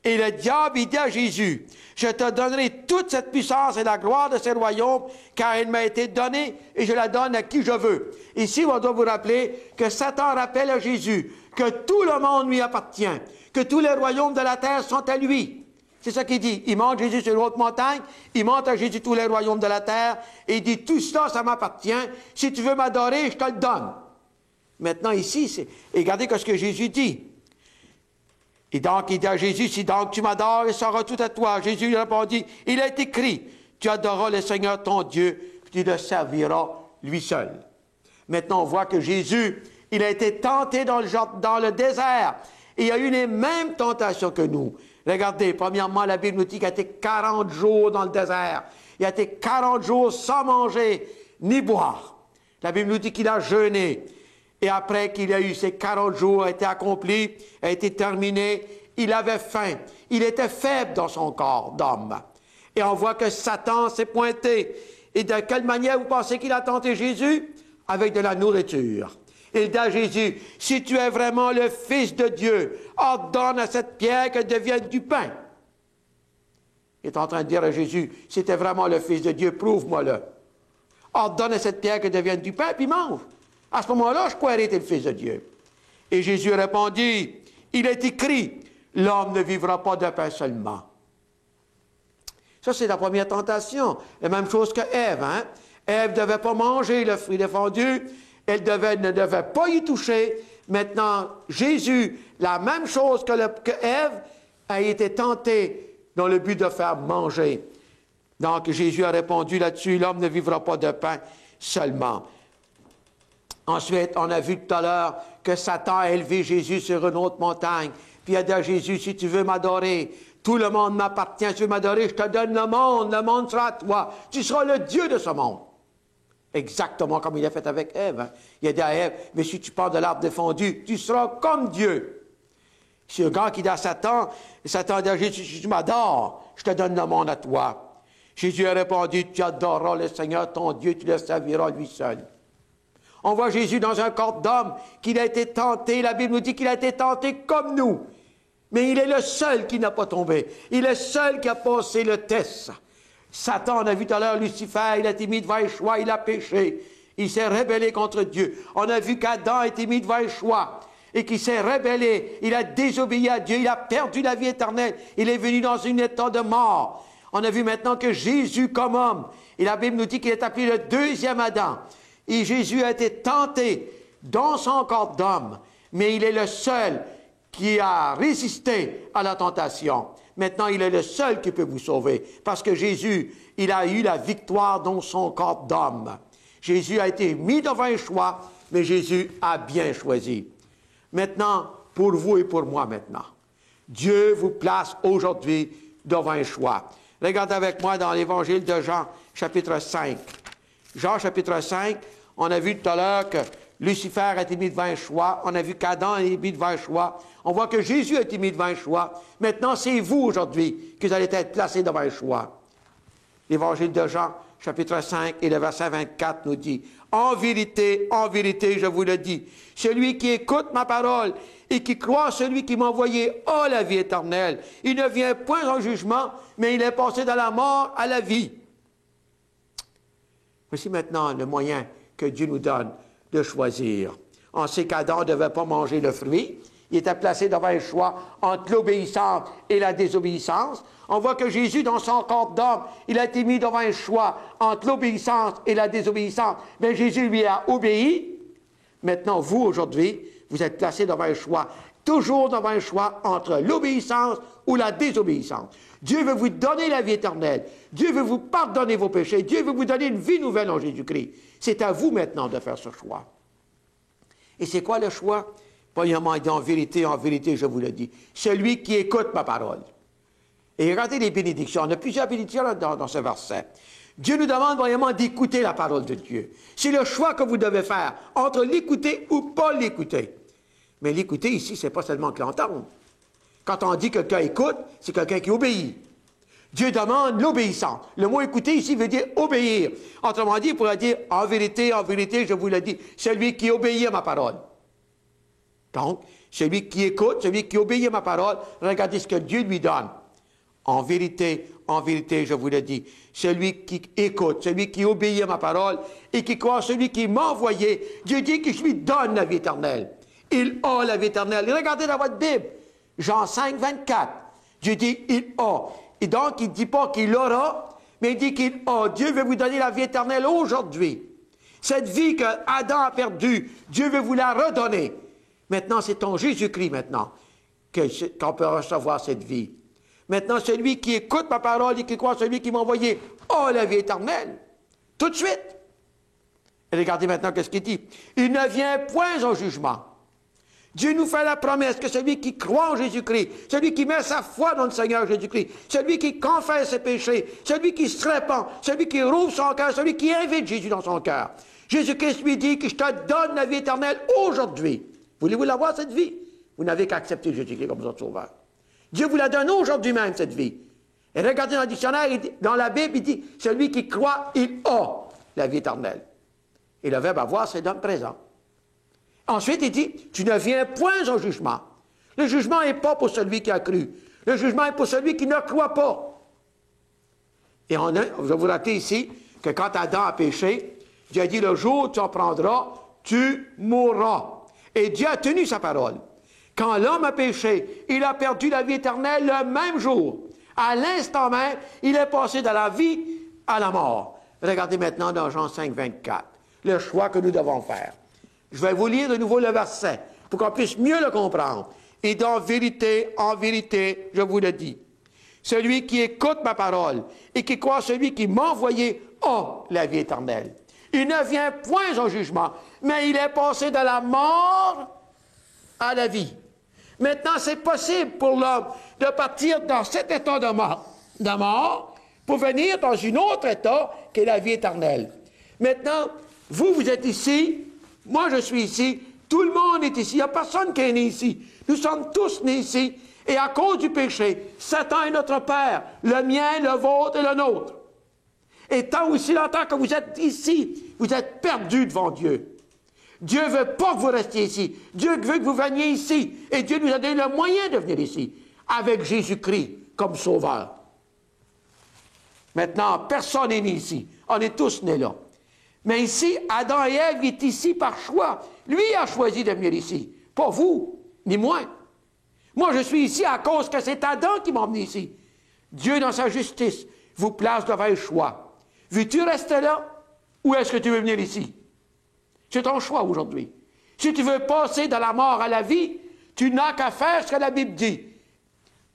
Et le diable, il dit à Jésus, « Je te donnerai toute cette puissance et la gloire de ces royaumes, car elle m'a été donnée et je la donne à qui je veux. » Ici, on doit vous rappeler que Satan rappelle à Jésus que tout le monde lui appartient, que tous les royaumes de la terre sont à lui. C'est ça qu'il dit. Il monte Jésus sur une haute montagne, il monte à Jésus tous les royaumes de la terre, et il dit, « Tout ça, ça m'appartient. Si tu veux m'adorer, je te le donne. » Maintenant, ici, regardez ce que Jésus dit. Et donc, il dit à Jésus, « Si donc tu m'adores, il sera tout à toi. » Jésus lui répondit, « Il est écrit, tu adoreras le Seigneur ton Dieu, puis tu le serviras lui seul. » Maintenant, on voit que Jésus, il a été tenté dans le désert. Et il a eu les mêmes tentations que nous. Regardez, premièrement, la Bible nous dit qu'il a été 40 jours dans le désert. Il a été 40 jours sans manger ni boire. La Bible nous dit qu'il a jeûné. Et après qu'il a eu ces 40 jours, a été accompli, a été terminé, il avait faim. Il était faible dans son corps d'homme. Et on voit que Satan s'est pointé. Et de quelle manière vous pensez qu'il a tenté Jésus? Avec de la nourriture. Il dit à Jésus, « Si tu es vraiment le Fils de Dieu, ordonne à cette pierre qu'elle devienne du pain. » Il est en train de dire à Jésus, « Si tu es vraiment le Fils de Dieu, prouve-moi-le. Ordonne à cette pierre qu'elle devienne du pain, puis mange. » À ce moment-là, je croirais être le Fils de Dieu. Et Jésus répondit, « Il est écrit, l'homme ne vivra pas de pain seulement. » Ça, c'est la première tentation. La même chose que Ève. Hein? Ève ne devait pas manger le fruit défendu. Elle ne devait pas y toucher. Maintenant, Jésus, la même chose que Ève, a été tenté dans le but de faire manger. Donc, Jésus a répondu là-dessus, « L'homme ne vivra pas de pain seulement. » Ensuite, on a vu tout à l'heure que Satan a élevé Jésus sur une autre montagne. Puis il a dit à Jésus, « Si tu veux m'adorer, tout le monde m'appartient. Si tu veux m'adorer, je te donne le monde sera à toi. Tu seras le Dieu de ce monde. » Exactement comme il a fait avec Ève. Hein? Il a dit à Ève, « Mais si tu pars de l'arbre défendu, tu seras comme Dieu. » C'est un gars qui dit à Satan, Satan dit à Jésus, « Si tu m'adores, je te donne le monde à toi. » Jésus a répondu, « Tu adoreras le Seigneur ton Dieu, tu le serviras lui seul. » On voit Jésus dans un corps d'homme, qu'il a été tenté. La Bible nous dit qu'il a été tenté comme nous. Mais il est le seul qui n'a pas tombé. Il est le seul qui a passé le test. Satan, on a vu tout à l'heure Lucifer, il a été mis devant le choix, il a péché. Il s'est rébellé contre Dieu. On a vu qu'Adam a été mis devant le choix et qu'il s'est rébellé. Il a désobéi à Dieu, il a perdu la vie éternelle. Il est venu dans un état de mort. On a vu maintenant que Jésus comme homme, et la Bible nous dit qu'il est appelé le deuxième Adam. Et Jésus a été tenté dans son corps d'homme, mais il est le seul qui a résisté à la tentation. Maintenant, il est le seul qui peut vous sauver, parce que Jésus, il a eu la victoire dans son corps d'homme. Jésus a été mis devant un choix, mais Jésus a bien choisi. Maintenant, pour vous et pour moi maintenant, Dieu vous place aujourd'hui devant un choix. Regardez avec moi dans l'Évangile de Jean, chapitre 5. Jean, chapitre 5, on a vu tout à l'heure que Lucifer a été mis devant un choix. On a vu qu'Adam a été mis devant un choix. On voit que Jésus a été mis devant un choix. Maintenant, c'est vous aujourd'hui que vous allez être placés devant un choix. L'Évangile de Jean, chapitre 5 et le verset 24 nous dit, « En vérité, je vous le dis, celui qui écoute ma parole et qui croit en celui qui m'a envoyé a la vie éternelle. Il ne vient point en jugement, mais il est passé de la mort à la vie. » Voici maintenant le moyen que Dieu nous donne de choisir. On sait qu'Adam ne devait pas manger le fruit. Il était placé devant un choix entre l'obéissance et la désobéissance. On voit que Jésus, dans son corps d'homme, il a été mis devant un choix entre l'obéissance et la désobéissance. Mais Jésus lui a obéi. Maintenant, vous, aujourd'hui, vous êtes placé devant un choix, toujours devant un choix entre l'obéissance ou la désobéissance. Dieu veut vous donner la vie éternelle. Dieu veut vous pardonner vos péchés. Dieu veut vous donner une vie nouvelle en Jésus-Christ. C'est à vous maintenant de faire ce choix. Et c'est quoi le choix? Premièrement, il dit en vérité, je vous le dis, celui qui écoute ma parole. Et regardez les bénédictions. On a plusieurs bénédictions dans ce verset. Dieu nous demande vraiment d'écouter la parole de Dieu. C'est le choix que vous devez faire entre l'écouter ou pas l'écouter. Mais l'écouter ici, ce n'est pas seulement que l'entendre. Quand on dit que quelqu'un écoute, c'est quelqu'un qui obéit. Dieu demande l'obéissance. Le mot écouter ici veut dire obéir. Autrement dit, il pourrait dire en vérité, je vous le dis, celui qui obéit à ma parole. Donc, celui qui écoute, celui qui obéit à ma parole, regardez ce que Dieu lui donne. En vérité, je vous le dis, celui qui écoute, celui qui obéit à ma parole et qui croit celui qui m'a envoyé, Dieu dit que je lui donne la vie éternelle. Il a la vie éternelle. Et regardez dans votre Bible, Jean 5, 24. Dieu dit, il a. Et donc, il ne dit pas qu'il aura, mais il dit qu'il a. Dieu veut vous donner la vie éternelle aujourd'hui. Cette vie que Adam a perdue, Dieu veut vous la redonner. Maintenant, c'est en Jésus-Christ, maintenant, qu'on peut recevoir cette vie. Maintenant, celui qui écoute ma parole et qui croit celui qui m'a envoyé a la vie éternelle. Tout de suite. Et regardez maintenant qu'est-ce qu'il dit. Il ne vient point au jugement. Dieu nous fait la promesse que celui qui croit en Jésus-Christ, celui qui met sa foi dans le Seigneur Jésus-Christ, celui qui confesse ses péchés, celui qui se répand, celui qui rouvre son cœur, celui qui invite Jésus dans son cœur. Jésus-Christ lui dit que je te donne la vie éternelle aujourd'hui. Voulez-vous l'avoir, cette vie? Vous n'avez qu'à accepter Jésus-Christ comme votre sauveur. Dieu vous la donne aujourd'hui même, cette vie. Et regardez dans le dictionnaire, dans la Bible, il dit, celui qui croit, il a la vie éternelle. Et le verbe avoir, c'est dans le présent. Ensuite, il dit, tu ne viens point au jugement. Le jugement n'est pas pour celui qui a cru. Le jugement est pour celui qui ne croit pas. Et je vais vous rappeler ici que quand Adam a péché, Dieu a dit, le jour où tu en prendras, tu mourras. Et Dieu a tenu sa parole. Quand l'homme a péché, il a perdu la vie éternelle le même jour. À l'instant même, il est passé de la vie à la mort. Regardez maintenant dans Jean 5, 24, le choix que nous devons faire. Je vais vous lire de nouveau le verset pour qu'on puisse mieux le comprendre. Et en vérité, je vous le dis, celui qui écoute ma parole et qui croit celui qui m'a envoyé a la vie éternelle. Il ne vient point au jugement, mais il est passé de la mort à la vie. Maintenant, c'est possible pour l'homme de partir dans cet état de mort pour venir dans un autre état qui est la vie éternelle. Maintenant, vous êtes ici, moi je suis ici, tout le monde est ici, il n'y a personne qui est né ici. Nous sommes tous nés ici, et à cause du péché, Satan est notre père, le mien, le vôtre et le nôtre. Et tant aussi longtemps que vous êtes ici, vous êtes perdus devant Dieu. Dieu ne veut pas que vous restiez ici. Dieu veut que vous veniez ici. Et Dieu nous a donné le moyen de venir ici, avec Jésus-Christ comme sauveur. Maintenant, personne n'est né ici. On est tous nés là. Mais ici, Adam et Ève est ici par choix. Lui a choisi de venir ici. Pas vous, ni moi. Moi, je suis ici à cause que c'est Adam qui m'a emmené ici. Dieu, dans sa justice, vous place devant le choix. Veux-tu rester là ou est-ce que tu veux venir ici? C'est ton choix aujourd'hui. Si tu veux passer de la mort à la vie, tu n'as qu'à faire ce que la Bible dit.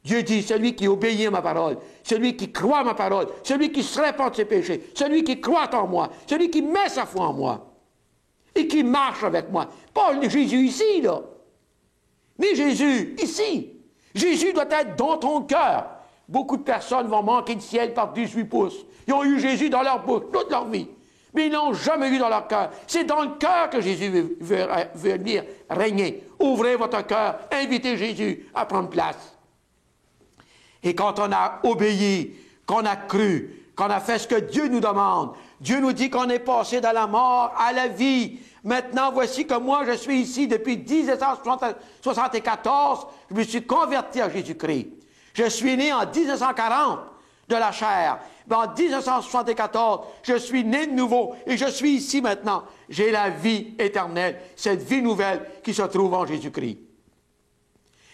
Dieu dit, celui qui obéit à ma parole, celui qui croit à ma parole, celui qui se répand de ses péchés, celui qui croit en moi, celui qui met sa foi en moi et qui marche avec moi. Pas Jésus ici, là. Mais Jésus ici. Jésus doit être dans ton cœur. Beaucoup de personnes vont manquer de ciel par 18 pouces. Ils ont eu Jésus dans leur bouche toute leur vie. Mais ils n'ont jamais eu dans leur cœur. C'est dans le cœur que Jésus veut venir régner. Ouvrez votre cœur, invitez Jésus à prendre place. Et quand on a obéi, qu'on a cru, qu'on a fait ce que Dieu nous demande, Dieu nous dit qu'on est passé de la mort à la vie. Maintenant, voici que moi, je suis ici depuis 1974. Je me suis converti à Jésus-Christ. Je suis né en 1940 de la chair. Mais en 1974, je suis né de nouveau et je suis ici maintenant. J'ai la vie éternelle, cette vie nouvelle qui se trouve en Jésus-Christ.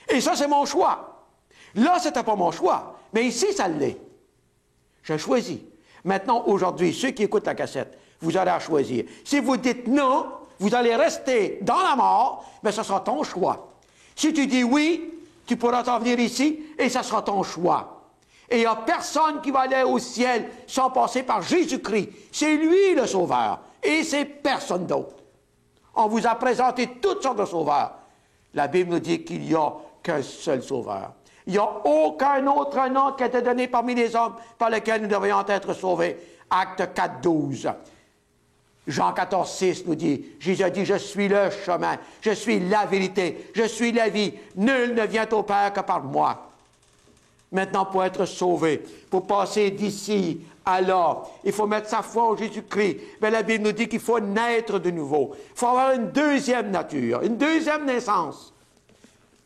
Et ça, c'est mon choix. Là, ce n'était pas mon choix, mais ici, ça l'est. J'ai choisi. Maintenant, aujourd'hui, ceux qui écoutent la cassette, vous allez à choisir. Si vous dites non, vous allez rester dans la mort, mais ce sera ton choix. Si tu dis oui, tu pourras t'en venir ici et ce sera ton choix. Et il n'y a personne qui va aller au ciel sans passer par Jésus-Christ. C'est lui le sauveur et c'est personne d'autre. On vous a présenté toutes sortes de sauveurs. La Bible nous dit qu'il n'y a qu'un seul sauveur. Il n'y a aucun autre nom qui a été donné parmi les hommes par lequel nous devrions être sauvés, Acte 4, 12. Jean 14, 6 nous dit, Jésus a dit, je suis le chemin, je suis la vérité, je suis la vie. Nul ne vient au Père que par moi. Maintenant, pour être sauvé, pour passer d'ici à là, il faut mettre sa foi en Jésus-Christ. Mais la Bible nous dit qu'il faut naître de nouveau. Il faut avoir une deuxième nature, une deuxième naissance.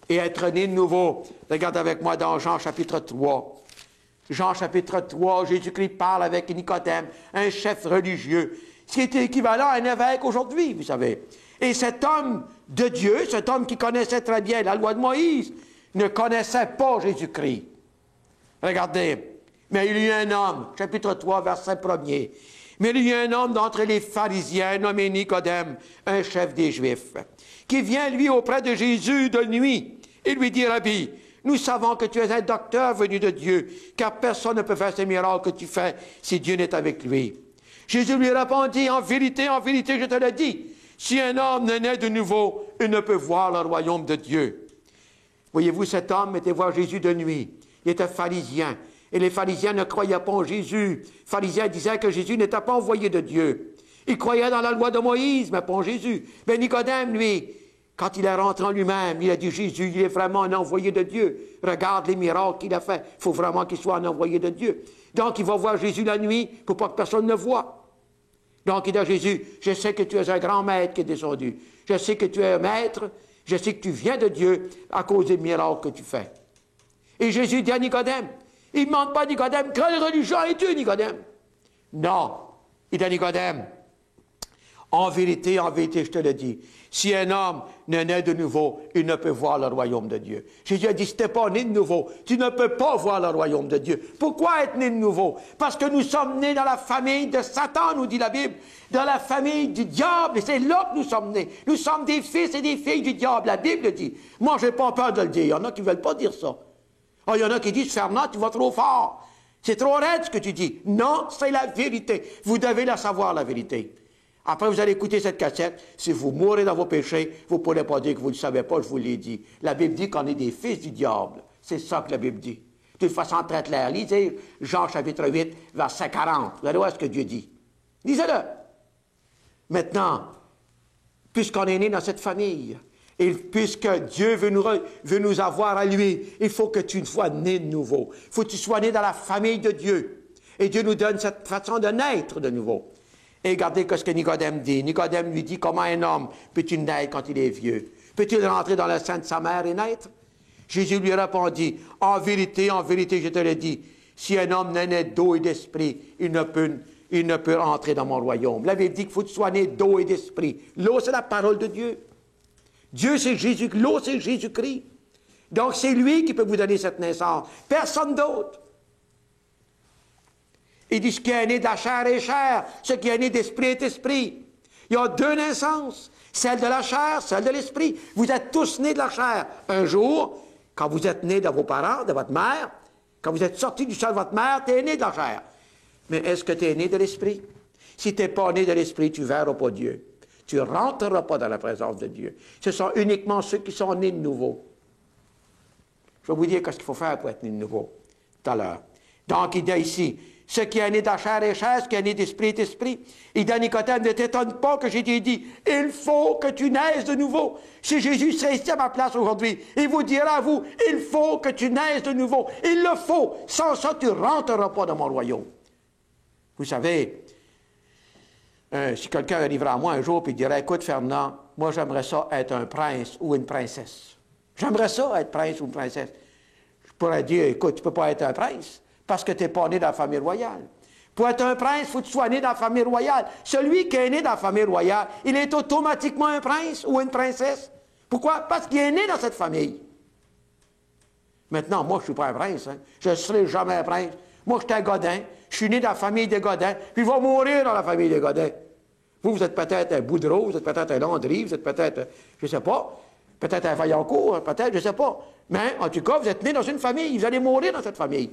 Et être né de nouveau. Regarde avec moi dans Jean chapitre 3. Jean chapitre 3, Jésus-Christ parle avec Nicodème, un chef religieux, ce qui est équivalent à un évêque aujourd'hui, vous savez. Et cet homme de Dieu, cet homme qui connaissait très bien la loi de Moïse, ne connaissait pas Jésus-Christ. Regardez, mais il y a un homme, chapitre 3, verset 1er, mais il y a un homme d'entre les pharisiens nommé Nicodème, un chef des Juifs, qui vient, lui, auprès de Jésus de nuit, et lui dit, Rabbi, nous savons que tu es un docteur venu de Dieu, car personne ne peut faire ces miracles que tu fais si Dieu n'est avec lui. Jésus lui répondit, en vérité, je te le dis, si un homme ne naît de nouveau, il ne peut voir le royaume de Dieu. Voyez-vous, cet homme était voir Jésus de nuit. Il était pharisien. Et les pharisiens ne croyaient pas en Jésus. Les pharisiens disaient que Jésus n'était pas envoyé de Dieu. Ils croyaient dans la loi de Moïse, mais pas en Jésus. Mais Nicodème, lui, quand il est rentré en lui-même, il a dit, Jésus, il est vraiment un envoyé de Dieu. Regarde les miracles qu'il a fait. Il faut vraiment qu'il soit un envoyé de Dieu. Donc, il va voir Jésus la nuit pour pas que personne ne voie. Donc, il dit à Jésus, je sais que tu es un grand maître qui est descendu. Je sais que tu es un maître. Je sais que tu viens de Dieu à cause des miracles que tu fais. Et Jésus dit à Nicodème, il ne demande pas à Nicodème, quelle religion es-tu, Nicodème? Non, il dit à Nicodème, en vérité, je te le dis, si un homme ne naît de nouveau, il ne peut voir le royaume de Dieu. Jésus a dit, si tu n'es pas né de nouveau, tu ne peux pas voir le royaume de Dieu. Pourquoi être né de nouveau? Parce que nous sommes nés dans la famille de Satan, nous dit la Bible, dans la famille du diable, et c'est là que nous sommes nés. Nous sommes des fils et des filles du diable, la Bible dit. Moi, je n'ai pas peur de le dire, il y en a qui ne veulent pas dire ça. Oh, il y en a qui disent, Fernand, tu vas trop fort. C'est trop raide ce que tu dis. Non, c'est la vérité. Vous devez la savoir, la vérité. Après, vous allez écouter cette cassette. Si vous mourrez dans vos péchés, vous ne pourrez pas dire que vous ne le savez pas, je vous l'ai dit. La Bible dit qu'on est des fils du diable. C'est ça que la Bible dit. De toute façon, très clair. Lisez Jean chapitre 8, verset 40. Vous allez voir ce que Dieu dit. Lisez-le. Maintenant, puisqu'on est né dans cette famille, et puisque Dieu veut nous avoir à lui, il faut que tu sois né de nouveau. Il faut que tu sois né dans la famille de Dieu. Et Dieu nous donne cette façon de naître de nouveau. Et regardez ce que Nicodème dit. Nicodème lui dit, comment un homme peut-il naître quand il est vieux? Peut-il rentrer dans le sein de sa mère et naître? Jésus lui répondit, en vérité, je te le dis, si un homme n'est né d'eau et d'esprit, il ne peut rentrer dans mon royaume. La Bible dit qu'il faut que tu sois né d'eau et d'esprit. L'eau, c'est la parole de Dieu. Dieu, c'est Jésus, l'eau, c'est Jésus-Christ. Donc, c'est lui qui peut vous donner cette naissance. Personne d'autre. Il dit, ce qui est né de la chair est chair, ce qui est né d'esprit est esprit. Il y a deux naissances, celle de la chair, celle de l'esprit. Vous êtes tous nés de la chair. Un jour, quand vous êtes nés de vos parents, de votre mère, quand vous êtes sortis du sein de votre mère, tu es né de la chair. Mais est-ce que tu es né de l'esprit? Si tu n'es pas né de l'esprit, tu ne verras pas Dieu. Tu ne rentreras pas dans la présence de Dieu. Ce sont uniquement ceux qui sont nés de nouveau. Je vais vous dire ce qu'il faut faire pour être né de nouveau, tout à l'heure. Donc, il dit ici, ce qui est né de la chair est chair, ce qui est né d'esprit est esprit. Il dit à Nicodème, ne t'étonne pas que Jésus dit, il faut que tu naisses de nouveau. Si Jésus serait ici à ma place aujourd'hui, il vous dira à vous, il faut que tu naisses de nouveau. Il le faut. Sans ça, tu ne rentreras pas dans mon royaume. Vous savez, si quelqu'un arrivera à moi un jour et dirait, écoute Fernand, moi j'aimerais ça être un prince ou une princesse. J'aimerais ça être prince ou une princesse. Je pourrais dire, écoute, tu ne peux pas être un prince parce que tu n'es pas né dans la famille royale. Pour être un prince, il faut que tu sois né dans la famille royale. Celui qui est né dans la famille royale, il est automatiquement un prince ou une princesse. Pourquoi? Parce qu'il est né dans cette famille. Maintenant, moi, je ne suis pas un prince. Hein. Je ne serai jamais un prince. Moi, je suis un Godin. Je suis né dans la famille des Godins, puis je vais mourir dans la famille des Godins. Vous êtes peut-être un Boudreau, vous êtes peut-être un Landry, vous êtes peut-être, je ne sais pas, peut-être un Vaillancourt, peut-être, je ne sais pas. Mais, en tout cas, vous êtes né dans une famille, vous allez mourir dans cette famille.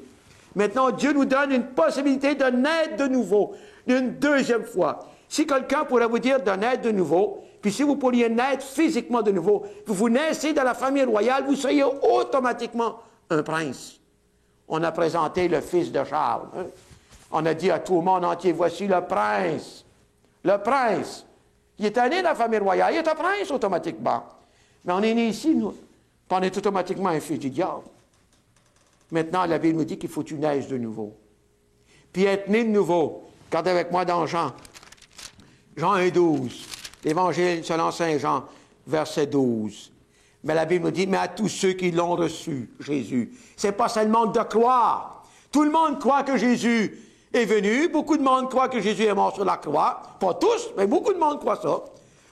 Maintenant, Dieu nous donne une possibilité de naître de nouveau, une deuxième fois. Si quelqu'un pourrait vous dire de naître de nouveau, puis si vous pourriez naître physiquement de nouveau, vous naissez dans la famille royale, vous seriez automatiquement un prince. On a présenté le fils de Charles. Hein? On a dit à tout le monde entier, voici le prince. Le prince. Il était né de la famille royale, il était prince automatiquement. Mais on est né ici, nous. Puis on est automatiquement un fils du diable. Maintenant, la Bible nous dit qu'il faut que tu naisses de nouveau. Puis être né de nouveau. Regardez avec moi dans Jean. Jean 1,12. L'Évangile selon Saint Jean, verset 12. Mais la Bible nous dit, mais à tous ceux qui l'ont reçu, Jésus. C'est pas seulement de croire. Tout le monde croit que Jésus est venu. Beaucoup de monde croit que Jésus est mort sur la croix. Pas tous, mais beaucoup de monde croit ça.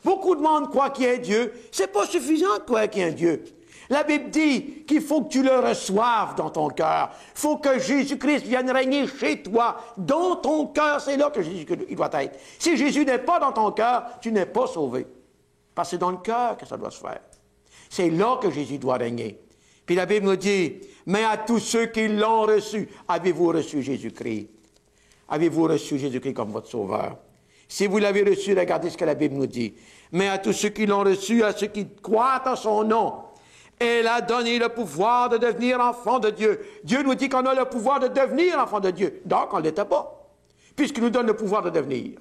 Beaucoup de monde croit qu'il y a un Dieu. C'est pas suffisant de croire qu'il y a un Dieu. La Bible dit qu'il faut que tu le reçoives dans ton cœur. Il faut que Jésus-Christ vienne régner chez toi, dans ton cœur. C'est là que Jésus doit être. Si Jésus n'est pas dans ton cœur, tu n'es pas sauvé. Parce que c'est dans le cœur que ça doit se faire. C'est là que Jésus doit régner. Puis la Bible nous dit, mais à tous ceux qui l'ont reçu, avez-vous reçu Jésus-Christ? Avez-vous reçu Jésus-Christ comme votre sauveur? Si vous l'avez reçu, regardez ce que la Bible nous dit. Mais à tous ceux qui l'ont reçu, à ceux qui croient en son nom, elle a donné le pouvoir de devenir enfant de Dieu. Dieu nous dit qu'on a le pouvoir de devenir enfant de Dieu. Donc, on ne l'était pas, puisqu'il nous donne le pouvoir de devenir.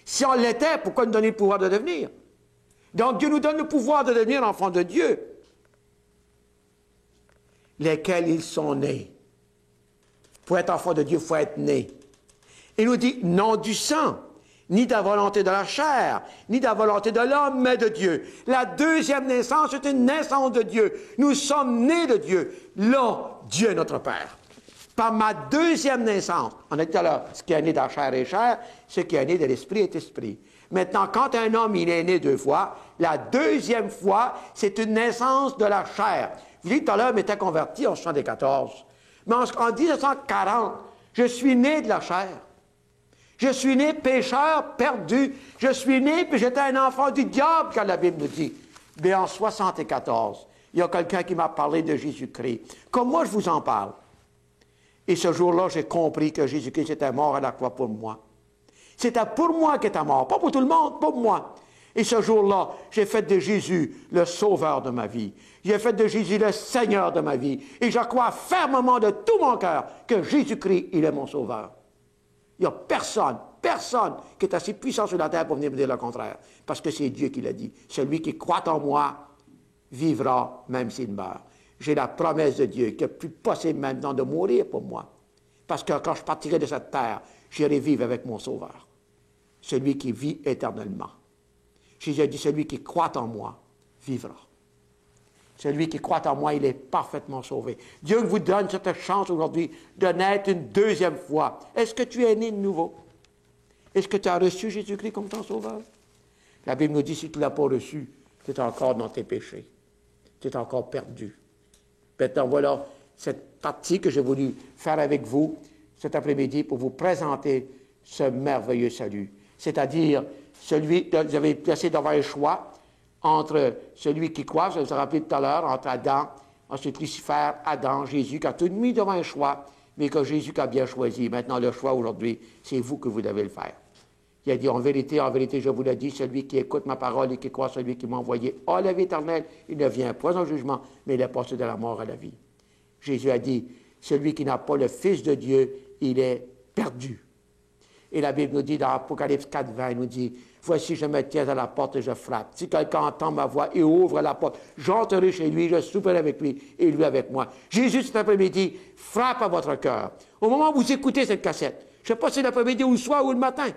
Si on l'était, pourquoi nous donner le pouvoir de devenir? Donc, Dieu nous donne le pouvoir de devenir enfant de Dieu, lesquels ils sont nés. Pour être enfant de Dieu, il faut être né. Il nous dit, non du sang, ni de la volonté de la chair, ni de la volonté de l'homme, mais de Dieu. La deuxième naissance est une naissance de Dieu. Nous sommes nés de Dieu. Là, Dieu est notre Père. Par ma deuxième naissance, on a dit tout à l'heure, ce qui est né de la chair est chair, ce qui est né de l'esprit est esprit. Maintenant, quand un homme il est né deux fois, la deuxième fois, c'est une naissance de la chair. Vous dites tout à l'heure, m'était converti en 1974. Mais en 1940, je suis né de la chair. Je suis né pécheur, perdu. Je suis né, puis j'étais un enfant du diable, quand la Bible nous dit. Mais en 1974, il y a quelqu'un qui m'a parlé de Jésus-Christ. Comme moi, je vous en parle. Et ce jour-là, j'ai compris que Jésus-Christ était mort à la croix pour moi. C'était pour moi qu'il était mort, pas pour tout le monde, pas pour moi. Et ce jour-là, j'ai fait de Jésus le sauveur de ma vie. J'ai fait de Jésus le Seigneur de ma vie. Et je crois fermement de tout mon cœur que Jésus-Christ, il est mon sauveur. Il n'y a personne qui est assez puissant sur la terre pour venir me dire le contraire. Parce que c'est Dieu qui l'a dit. Celui qui croit en moi vivra même s'il meurt. J'ai la promesse de Dieu qu'il n'est plus possible maintenant de mourir pour moi. Parce que quand je partirai de cette terre, j'irai vivre avec mon sauveur. Celui qui vit éternellement. Jésus a dit, celui qui croit en moi vivra. Celui qui croit en moi, il est parfaitement sauvé. Dieu vous donne cette chance aujourd'hui de naître une deuxième fois. Est-ce que tu es né de nouveau? Est-ce que tu as reçu Jésus-Christ comme ton sauveur? La Bible nous dit, si tu ne l'as pas reçu, tu es encore dans tes péchés. Tu es encore perdu. Maintenant, voilà cette partie que j'ai voulu faire avec vous cet après-midi pour vous présenter ce merveilleux salut. C'est-à-dire, vous avez placé devant un choix entre celui qui croit, je vous ai rappelé tout à l'heure, entre Adam, ensuite Lucifer, Adam, Jésus, qui a tout mis devant un choix, mais que Jésus a bien choisi. Maintenant, le choix aujourd'hui, c'est vous que vous devez le faire. Il a dit, en vérité, je vous l'ai dit, celui qui écoute ma parole et qui croit celui qui m'a envoyé a la vie éternelle, il ne vient pas en jugement, mais il est passé de la mort à la vie. Jésus a dit, celui qui n'a pas le Fils de Dieu, il est perdu. Et la Bible nous dit, dans Apocalypse 4, 20, il nous dit, voici, je me tiens à la porte et je frappe. Si quelqu'un entend ma voix et ouvre la porte, j'entrerai chez lui, je souperai avec lui et lui avec moi. Jésus, cet après-midi, frappe à votre cœur. Au moment où vous écoutez cette cassette, je ne sais pas si c'est l'après-midi ou le soir ou le matin,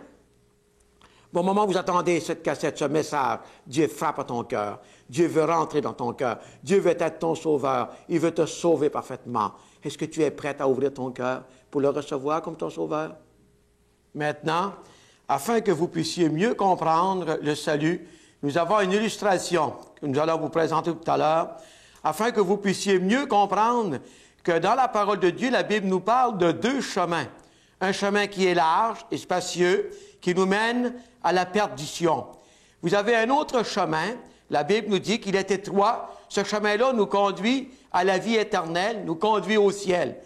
mais au moment où vous attendez cette cassette, ce message, Dieu frappe à ton cœur. Dieu veut rentrer dans ton cœur. Dieu veut être ton sauveur. Il veut te sauver parfaitement. Est-ce que tu es prêt à ouvrir ton cœur pour le recevoir comme ton sauveur? Maintenant, afin que vous puissiez mieux comprendre le salut, nous avons une illustration que nous allons vous présenter tout à l'heure, afin que vous puissiez mieux comprendre que dans la parole de Dieu, la Bible nous parle de deux chemins. Un chemin qui est large et spacieux, qui nous mène à la perdition. Vous avez un autre chemin, la Bible nous dit qu'il est étroit. Ce chemin-là nous conduit à la vie éternelle, nous conduit au ciel.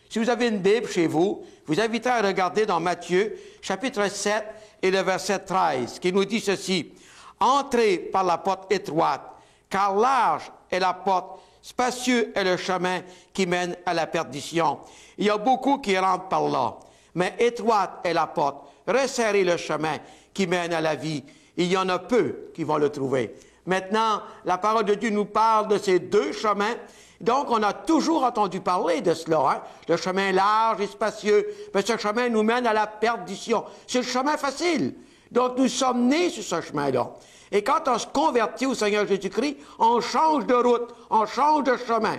Si vous avez une Bible chez vous, vous invitez à regarder dans Matthieu, chapitre 7 et le verset 13, qui nous dit ceci. « Entrez par la porte étroite, car large est la porte, spacieux est le chemin qui mène à la perdition. Il y a beaucoup qui rentrent par là. Mais étroite est la porte, resserrez le chemin qui mène à la vie. Il y en a peu qui vont le trouver. Maintenant, la parole de Dieu nous parle de ces deux chemins. Donc, on a toujours entendu parler de cela, hein? Le chemin large et spacieux, mais ce chemin nous mène à la perdition. C'est le chemin facile. Donc, nous sommes nés sur ce chemin-là. Et quand on se convertit au Seigneur Jésus-Christ, on change de route, on change de chemin.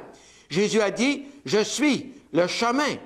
Jésus a dit, « Je suis le chemin,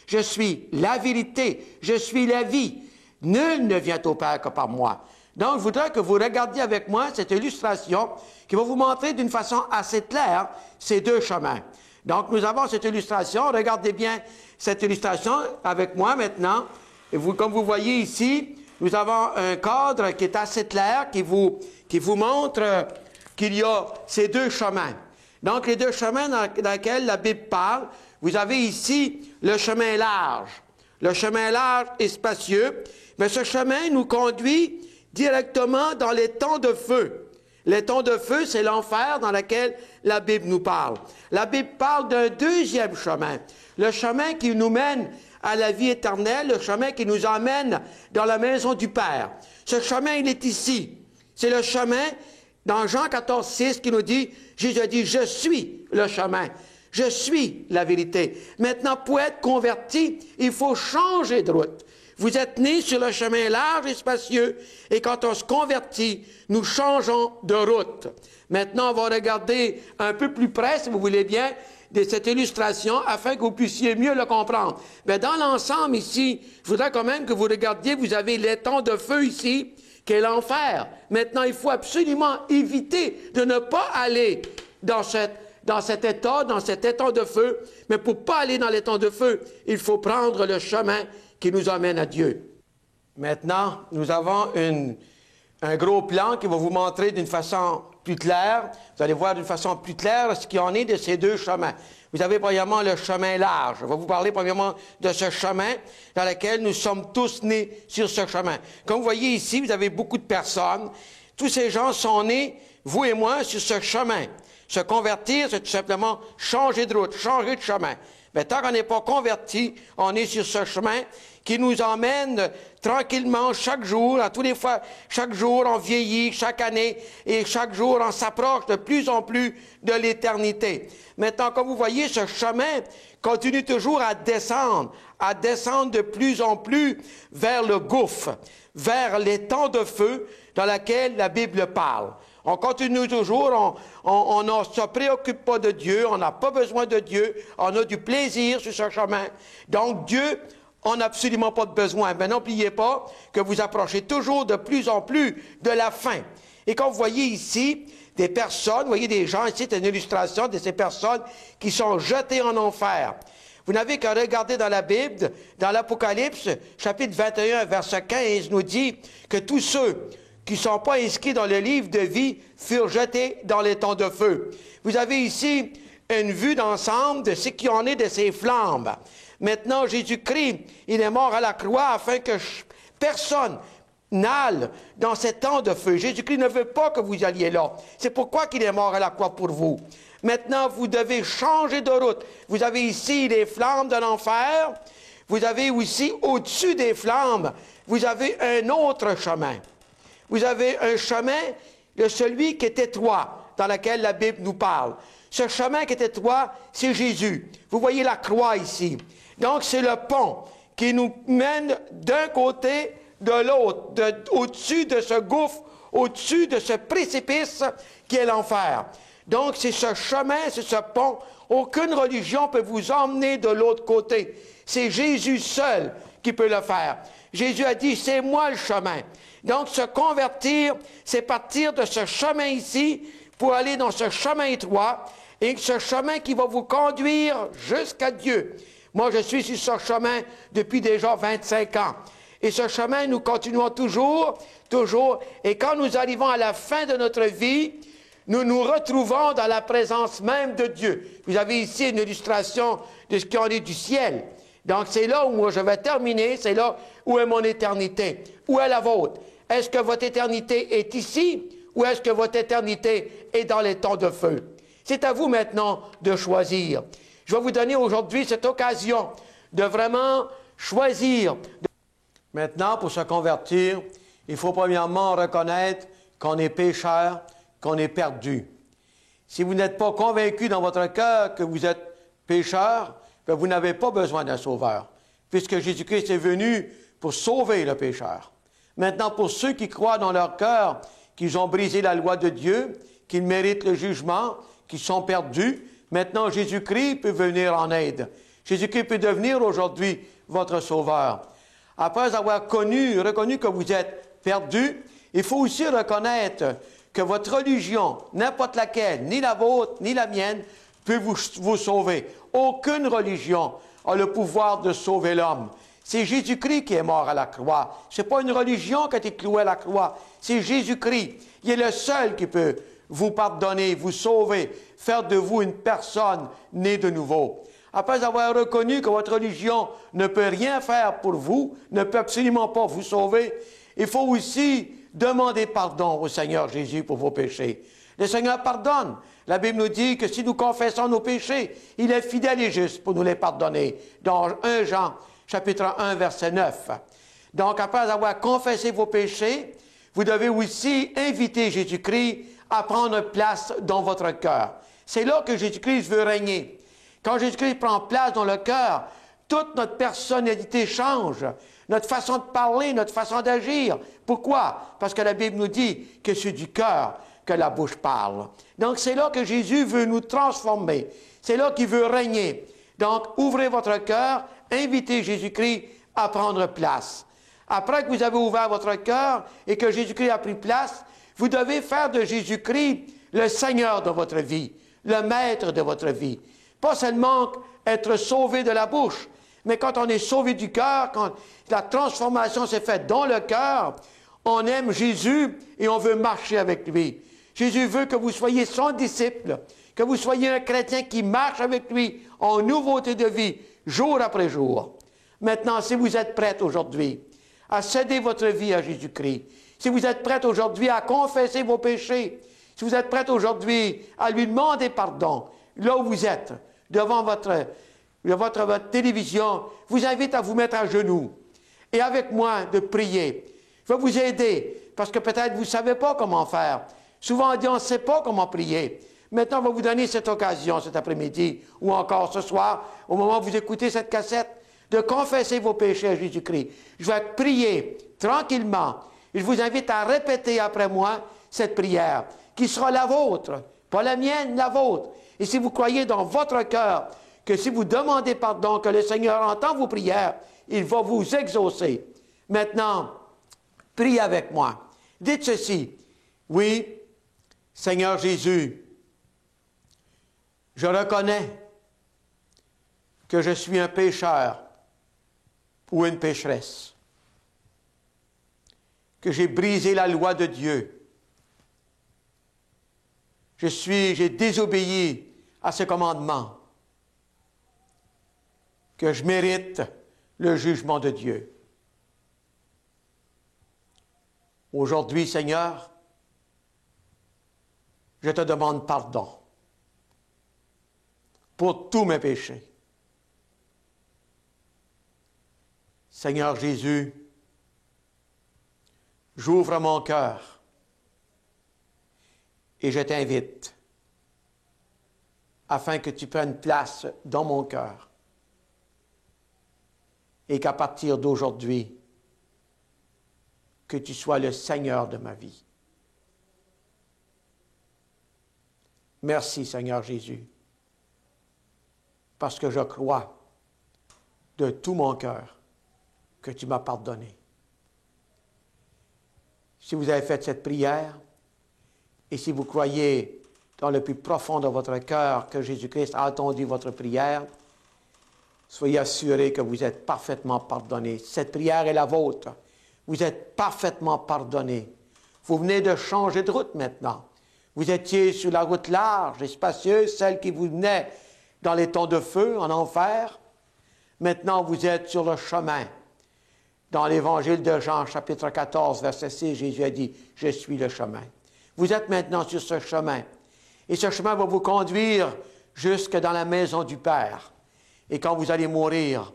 je suis la vérité, je suis la vie. Nul ne vient au Père que par moi. » Donc, je voudrais que vous regardiez avec moi cette illustration qui va vous montrer d'une façon assez claire ces deux chemins. Donc, nous avons cette illustration. Regardez bien cette illustration avec moi maintenant. Et vous, comme vous voyez ici, nous avons un cadre qui est assez clair, qui vous montre qu'il y a ces deux chemins. Donc, les deux chemins dans lesquels la Bible parle, vous avez ici le chemin large. Le chemin large et spacieux, mais ce chemin nous conduit directement dans les temps de feu. Les temps de feu, c'est l'enfer dans lequel la Bible nous parle. La Bible parle d'un deuxième chemin, le chemin qui nous mène à la vie éternelle, le chemin qui nous emmène dans la maison du Père. Ce chemin, il est ici. C'est le chemin, dans Jean 14, 6, qui nous dit, Jésus a dit, « Je suis le chemin, je suis la vérité. » Maintenant, pour être converti, il faut changer de route. Vous êtes nés sur le chemin large et spacieux, et quand on se convertit, nous changeons de route. Maintenant, on va regarder un peu plus près, si vous voulez bien, de cette illustration, afin que vous puissiez mieux le comprendre. Mais dans l'ensemble ici, je voudrais quand même que vous regardiez, vous avez les temps de feu ici, qui est l'enfer. Maintenant, il faut absolument éviter de ne pas aller dans cet état de feu. Mais pour ne pas aller dans les temps de feu, il faut prendre le chemin qui nous emmène à Dieu. Maintenant, nous avons un gros plan qui va vous montrer d'une façon plus claire. Vous allez voir d'une façon plus claire ce qu'il en est de ces deux chemins. Vous avez premièrement le chemin large. Je vais vous parler premièrement de ce chemin dans lequel nous sommes tous nés sur ce chemin. Comme vous voyez ici, vous avez beaucoup de personnes. Tous ces gens sont nés, vous et moi, sur ce chemin. Se convertir, c'est tout simplement changer de route, changer de chemin. Mais tant qu'on n'est pas converti, on est sur ce chemin qui nous emmène tranquillement chaque jour, à tous les fois, chaque jour on vieillit, chaque année, et chaque jour on s'approche de plus en plus de l'éternité. Maintenant, comme vous voyez, ce chemin continue toujours à descendre de plus en plus vers le gouffre, vers les temps de feu dans lesquels la Bible parle. On continue toujours, on ne se préoccupe pas de Dieu, on n'a pas besoin de Dieu, on a du plaisir sur ce chemin. Donc Dieu, on n'a absolument pas de besoin. Mais n'oubliez pas que vous approchez toujours de plus en plus de la fin. Et quand vous voyez ici des personnes, vous voyez des gens, ici c'est une illustration de ces personnes qui sont jetées en enfer. Vous n'avez qu'à regarder dans la Bible, dans l'Apocalypse, chapitre 21, verset 15, nous dit que tous ceux qui ne sont pas inscrits dans le livre de vie furent jetés dans les temps de feu. Vous avez ici une vue d'ensemble de ce qui en est de ces flammes. Maintenant, Jésus-Christ, il est mort à la croix afin que personne n'aille dans ces temps de feu. Jésus-Christ ne veut pas que vous alliez là. C'est pourquoi qu'il est mort à la croix pour vous. Maintenant, vous devez changer de route. Vous avez ici les flammes de l'enfer. Vous avez aussi, au-dessus des flammes, vous avez un autre chemin. Vous avez un chemin de celui qui est étroit, dans lequel la Bible nous parle. Ce chemin qui est étroit, c'est Jésus. Vous voyez la croix ici. Donc, c'est le pont qui nous mène d'un côté, de l'autre, au-dessus de ce gouffre, au-dessus de ce précipice qui est l'enfer. Donc, c'est ce chemin, c'est ce pont. Aucune religion peut vous emmener de l'autre côté. C'est Jésus seul qui peut le faire. Jésus a dit, c'est moi le chemin. Donc, se convertir, c'est partir de ce chemin ici pour aller dans ce chemin étroit et ce chemin qui va vous conduire jusqu'à Dieu. Moi, je suis sur ce chemin depuis déjà 25 ans. Et ce chemin, nous continuons toujours, et quand nous arrivons à la fin de notre vie, nous nous retrouvons dans la présence même de Dieu. Vous avez ici une illustration de ce qui en est du ciel. Donc, c'est là où je vais terminer, c'est là où est mon éternité. Où est la vôtre? Est-ce que votre éternité est ici ou est-ce que votre éternité est dans les temps de feu? C'est à vous maintenant de choisir. Je vais vous donner aujourd'hui cette occasion de vraiment choisir. Maintenant, pour se convertir, il faut premièrement reconnaître qu'on est pécheur, qu'on est perdu. Si vous n'êtes pas convaincu dans votre cœur que vous êtes pécheur, bien, vous n'avez pas besoin d'un sauveur, puisque Jésus-Christ est venu pour sauver le pécheur. Maintenant, pour ceux qui croient dans leur cœur qu'ils ont brisé la loi de Dieu, qu'ils méritent le jugement, qu'ils sont perdus, maintenant Jésus-Christ peut venir en aide. Jésus-Christ peut devenir aujourd'hui votre sauveur. Après avoir reconnu que vous êtes perdu, il faut aussi reconnaître que votre religion, n'importe laquelle, ni la vôtre, ni la mienne, peut vous sauver. Aucune religion a le pouvoir de sauver l'homme. C'est Jésus-Christ qui est mort à la croix. Ce n'est pas une religion qui a été clouée à la croix. C'est Jésus-Christ. Il est le seul qui peut vous pardonner, vous sauver, faire de vous une personne née de nouveau. Après avoir reconnu que votre religion ne peut rien faire pour vous, ne peut absolument pas vous sauver, il faut aussi demander pardon au Seigneur Jésus pour vos péchés. Le Seigneur pardonne. La Bible nous dit que si nous confessons nos péchés, il est fidèle et juste pour nous les pardonner. Dans 1 Jean, chapitre 1, verset 9. Donc, après avoir confessé vos péchés, vous devez aussi inviter Jésus-Christ à prendre place dans votre cœur. C'est là que Jésus-Christ veut régner. Quand Jésus-Christ prend place dans le cœur, toute notre personnalité change, notre façon de parler, notre façon d'agir. Pourquoi? Parce que la Bible nous dit que c'est du cœur que la bouche parle. Donc, c'est là que Jésus veut nous transformer. C'est là qu'il veut régner. Donc, ouvrez votre cœur, invitez Jésus-Christ à prendre place. Après que vous avez ouvert votre cœur et que Jésus-Christ a pris place, vous devez faire de Jésus-Christ le Seigneur de votre vie, le Maître de votre vie. Pas seulement être sauvé de la bouche, mais quand on est sauvé du cœur, quand la transformation s'est faite dans le cœur, on aime Jésus et on veut marcher avec lui. Jésus veut que vous soyez son disciple, que vous soyez un chrétien qui marche avec lui en nouveauté de vie, jour après jour. Maintenant, si vous êtes prêts aujourd'hui à céder votre vie à Jésus-Christ, si vous êtes prêts aujourd'hui à confesser vos péchés, si vous êtes prêts aujourd'hui à lui demander pardon, là où vous êtes, devant votre télévision, je vous invite à vous mettre à genoux et avec moi de prier. Je vais vous aider parce que peut-être vous ne savez pas comment faire. Souvent on dit on ne sait pas comment prier. Maintenant, on va vous donner cette occasion cet après-midi ou encore ce soir, au moment où vous écoutez cette cassette, de confesser vos péchés à Jésus-Christ. Je vais prier tranquillement. Et je vous invite à répéter après moi cette prière qui sera la vôtre, pas la mienne, la vôtre. Et si vous croyez dans votre cœur que si vous demandez pardon, que le Seigneur entend vos prières, il va vous exaucer. Maintenant, priez avec moi. Dites ceci. Oui, Seigneur Jésus, je reconnais que je suis un pécheur ou une pécheresse, que j'ai brisé la loi de Dieu. J'ai désobéi à ce commandement, que je mérite le jugement de Dieu. Aujourd'hui, Seigneur, je te demande pardon pour tous mes péchés. Seigneur Jésus, j'ouvre mon cœur et je t'invite afin que tu prennes place dans mon cœur et qu'à partir d'aujourd'hui, que tu sois le Seigneur de ma vie. Merci, Seigneur Jésus, parce que je crois de tout mon cœur que tu m'as pardonné. Si vous avez fait cette prière, et si vous croyez dans le plus profond de votre cœur que Jésus-Christ a entendu votre prière, soyez assurés que vous êtes parfaitement pardonnés. Cette prière est la vôtre. Vous êtes parfaitement pardonnés. Vous venez de changer de route maintenant. Vous étiez sur la route large et spacieuse, celle qui vous menait dans les temps de feu, en enfer. Maintenant, vous êtes sur le chemin. Dans l'Évangile de Jean, chapitre 14, verset 6, Jésus a dit, « Je suis le chemin ». Vous êtes maintenant sur ce chemin. Et ce chemin va vous conduire jusque dans la maison du Père. Et quand vous allez mourir,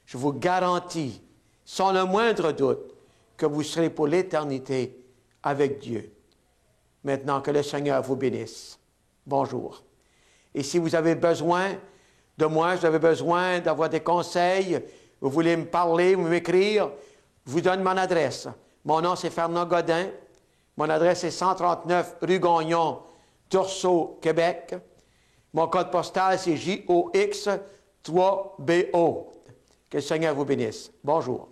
je vous garantis, sans le moindre doute, que vous serez pour l'éternité avec Dieu. Maintenant, que le Seigneur vous bénisse. Bonjour. Et si vous avez besoin de moi, vous avez besoin d'avoir des conseils, vous voulez me parler, vous m'écrire, je vous donne mon adresse. Mon nom, c'est Fernand Godin. Mon adresse est 139 rue Gagnon, Tursault, Québec. Mon code postal, c'est JOX 3BO. Que le Seigneur vous bénisse. Bonjour.